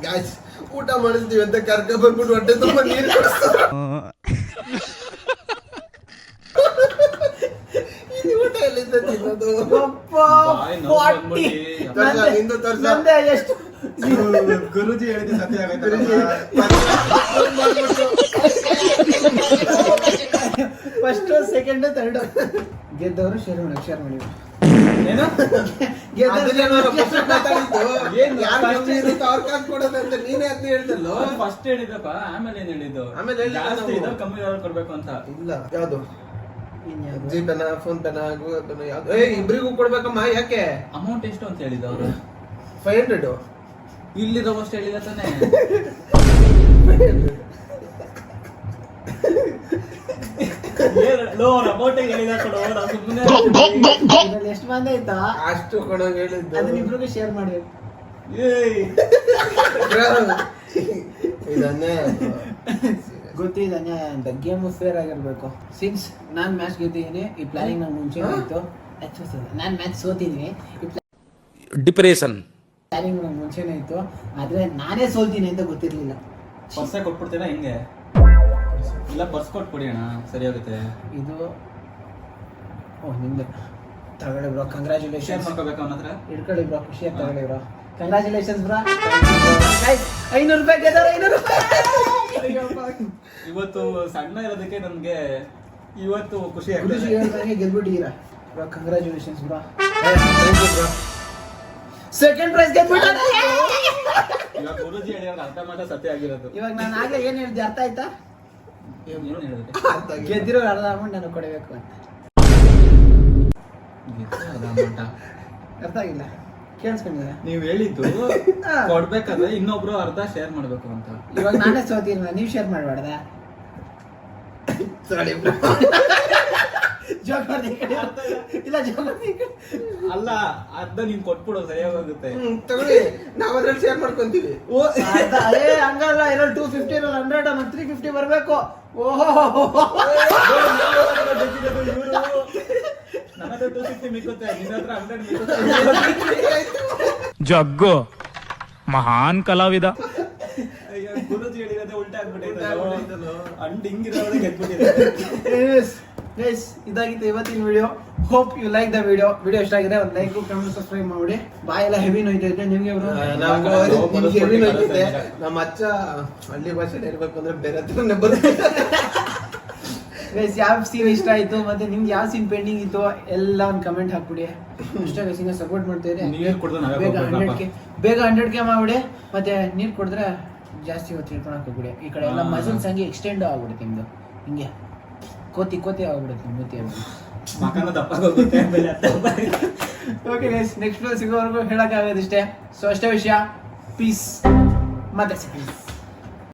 ಗಾಯ್ಸ್, ಊಟ ಮಾಡಿಸ್ತೀವಿ ಅಂತ ಕರ್ಕ ಬಂದ್ಬಿಟ್ಟು ಹೊಟ್ಟೆ ತುಂಬ ನೀರು ಕೊಡಿಸ್ತಾರೆ. ಊಟ ಎಲ್ಲಿಂದ ತಿನ್ನೋದು? ಗುರುಜಿ ಹೇಳಿದ ಸತ್ಯ ಆಗೈತೆ. ಫಸ್ಟ್ ಸೆಕೆಂಡ್ ಥರ್ಡ್ ಗೆದ್ದವರು ಶೇರ್ ಮಾಡಿ ಏನು ಫಸ್ಟ್ ಹೇಳಿದಪ್ಪ, ಆಮೇಲೆ ಏನ್ ಹೇಳಿದ್ದು? ಆಮೇಲೆ ಜಾಸ್ತಿ ಇದಾವ ಕಮ್ಮಿ ಕೊಡ್ಬೇಕು ಅಂತ. ಇಲ್ಲ, ಯಾವ್ದು ಜಿ ಪೆನ, ಫೋನ್ ಪೆನ, ಗೂಗಲ್ ಪೆನ, ಯಾವ್ದು? ಇಬ್ರಿಗೂ ಕೊಡ್ಬೇಕಮ್ಮ. ಯಾಕೆ? ಅಮೌಂಟ್ ಎಷ್ಟು ಅಂತ ಹೇಳಿದ ಅವರು? 500. ಇಲ್ಲಿರೋವಷ್ಟು ಹೇಳಿದ ತಾನೆ. ಎಷ್ಟು ಮಂದಿ ಆಯ್ತಾ ಅಷ್ಟು ಕೊಡೋಂಗ್ ಹೇಳಿದ್ದು. ಅದನ್ನ ಇಬ್ರಿಗೂ ಶೇರ್ ಮಾಡಿ. ಇದನ್ನೇ ಗೊತ್ತಿದೆ ಅನ್ಯಾಯ ಅಂತ. ಗೇಮ್ ಫೇರ್ ಆಗಿರ್ಬೇಕು. ಸಿನ್ಸ್ ನಾನ್ ಮ್ಯಾಚ್ ಗೆದ್ದಿದ್ದೀನಿ, ಈ ಪ್ಲಾನಿಂಗ್ ನಂಗೆ ಮುಂಚೆ ಇತ್ತು. ನಾನ್ ಮ್ಯಾಚ್ ಸೋತಿದ್ದೀನಿ, ಡಿಪ್ರೆಷನ್ ಪ್ಲಾನಿಂಗ್ ನಂಗೆ ಮುಂಚೆನೇ ಇತ್ತು. ಆದ್ರೆ ನಾನೇ ಸೋಲ್ತೀನಿ ಅಂತ ಗೊತ್ತಿರ್ಲಿಲ್ಲ. ಪರ್ಸೆ ಕೊಟ್ಬಿಡ್ತೀರಾ ಹಿಂಗೆ? ಇಲ್ಲ, ಪರ್ಸ್ ಕೊಟ್ಬಿಡಿ ಅಣ್ಣ, ಸರಿ ಆಗುತ್ತೆ. ಇದು ನಿಮ್ದು ತಗೊಳ್ಳಿ ಬ್ರೋ, ಕಂಗ್ರಾಚುಲೇಷನ್. ಶೇರ್ ಮಾಡ್ಕೋಬೇಕು ಅವನ ಹತ್ರ. ಇಟ್ಕೊಳ್ಳಿ ಬ್ರೋ, ಖುಷಿಯಾಗಿ ತಗೊಳ್ಳಿ ಬ್ರೋ. Congratulations bro. 500 ರೂಪಾಯಿ ಗೆದ್ದಾರೆ, 500 ರೂಪಾಯಿ. ಇವತ್ತು ಸಣ್ಣ ಇರೋದಕ್ಕೆ ನನ್ಗೆ ಇವತ್ತು ಖುಷಿ ಖುಷಿ ಹೇಳ್ದಂಗೆ ಗೆದ್ಬಿಟ್ಟಿದ್ದೀರಾ bro. Congratulations bro. Second prize ಗೆದ್ಬಿಟ್ಟಾರೆ. ಇವಾಗ ಗುರುಜಿ ಹೇಳಿದ್ರೆ ಅರ್ಥ ಮಾಡೋ ಸತ್ಯ ಆಗಿರೋದು. ಇವಾಗ ನಾನು ಆಗ್ಲೇ ಏನ್ ಹೇಳಿದೆ ಅರ್ಥ ಆಯ್ತಾ? ಏನು ಹೇಳಿದ್ರೆ ಗೆದ್ದಿರೋ ಅರ್ಧ ಅಮೌಂಟ್ ನನಗೆ ಕೊಡಬೇಕು ಅಂತ. ಅರ್ಥ ಆಗಿಲ್ಲ, ಕೇಳಿಸ್ಕೊಂಡಿಲ್ಲ? ನೀವ್ ಹೇಳಿದ್ದು ಕೊಡ್ಬೇಕಾದ್ರೆ ಇನ್ನೊಬ್ರು ಅರ್ಧ ಶೇರ್ ಮಾಡ್ಬೇಕು ಅಂತ. ಇವಾಗ ನಾನೇ ಸೋತಿಲ್ಲ, ನೀವ್ ಶೇರ್ ಮಾಡಬಾರ್ದ? ಇಲ್ಲ, ಅಲ್ಲ, ಅರ್ಧ ನೀನ್ ಕೊಟ್ಬಿಡು, ಸರಿಯಾಗುತ್ತೆ. ತಗೊಳ್ಳಿ, ನಾವ್ ಅದ್ರಲ್ಲಿ ಶೇರ್ ಮಾಡ್ಕೊಂತೀವಿ. ಹಂಗಲ್ಲ, ಎಲ್ಲ 250 100 ಮತ್ತೆ 350 ಬರ್ಬೇಕು. ಓಹೋ, ನನ್ನ ಹತ್ರ 250 ಮಿಕ್ಕುತ್ತೆ, ನಿನ್ನ ಹತ್ರ 100 ಮಿಕ್ಕುತ್ತೆ. ಜಗ್ಗು ಮಹಾನ್ ಕಲಾವಿದ. ಅಯ್ಯೋ, ಗುರುಜಿ ಹೇಳಿರೋದೇ ಉಲ್ಟಾ ಆಗ್ಬಿಟ್ಟೈತೆ. ಅಂಡ್ ಹಿಂಗಿರೋದೇ ಗೆದ್ಬಿಟ್ಟಿದೆ. ಇದಾಗಿತ್ತು ಇವತ್ತಿನ video. Hope you like the video. Video ಇಷ್ಟ ಆಗಿದೆ ಒಂದು ಲೈಕ್ ಕಮೆಂಟ್ ಸಬ್ಸ್ಕ್ರೈಬ್ ಮಾಡಿ. ಬಾಯೆಲ್ಲ ಹೆವಿ ನೋಯ್ತೈತೆ ನಿಮ್ಗೆ ಬ್ರೋ? ಹೆವಿ ನೋಯ್ತಿದೆ. ನಮ್ಮ ಅಚ್ಚ ಹಳ್ಳಿ ಭಾಷೆಲಿ ಇರ್ಬೇಕು ಅಂದ್ರೆ ಬೇರೆ ಹತ್ರನೇ ಬರುತ್ತೆ. ಗೈಸ್ ಯಾವ ಸೀನ್ ಇಷ್ಟ ಆಯ್ತು ಮತ್ತೆ ನಿಮ್ಗೆ ಯಾವ ಸೀನ್ ಪೆಂಡಿಂಗ್ ಇತ್ತು ಎಲ್ಲ ಒಂದು ಕಮೆಂಟ್ ಹಾಕ್ಬಿಡಿ. ಅಷ್ಟೇ ಗೈಸ್, ಹಿಂಗೆ ಸಪೋರ್ಟ್ ಮಾಡ್ತೀರಿ. ನೀರ್ ಕುಡ್ದು ನಾವೇ ಬೇಗ 100K ಮಾಡ್ಬಿಡಿ. ಮತ್ತೆ ನೀರು ಕುಡಿದ್ರೆ ಜಾಸ್ತಿ ಹೊತ್ತು ತಿಳ್ಕೊಳಕ್ ಹೋಗ್ಬಿಡಿ. ಈ ಕಡೆ ಎಲ್ಲ ಮಸಲ್ಸ್ ಹಂಗೆ ಎಕ್ಸ್ಟೆಂಡ್ ಆಗ್ಬಿಡುತ್ತೆ ನಿಮ್ದು, ಹಿಂಗೆ ಕೋತಿ ಆಗ್ಬಿಡುತ್ತೆ ಮೂತಿ ಆಗ್ಬಿಡುತ್ತೆ. ಮಕ್ಕಳ ದಪ್ಪಾಗೋಗುತ್ತೆ. ಓಕೆ ಗೈಸ್, ನೆಕ್ಸ್ಟ್ ಸಿಗೋವರೆಗೂ ಹೇಳಕ್ಕಾಗೋದಿಷ್ಟೇ. ಸೊ ಅಷ್ಟೇ ವಿಷಯ. ಪೀಸ್ ಮತ್ತೆ ಸಿಗ್ತೀವಿ.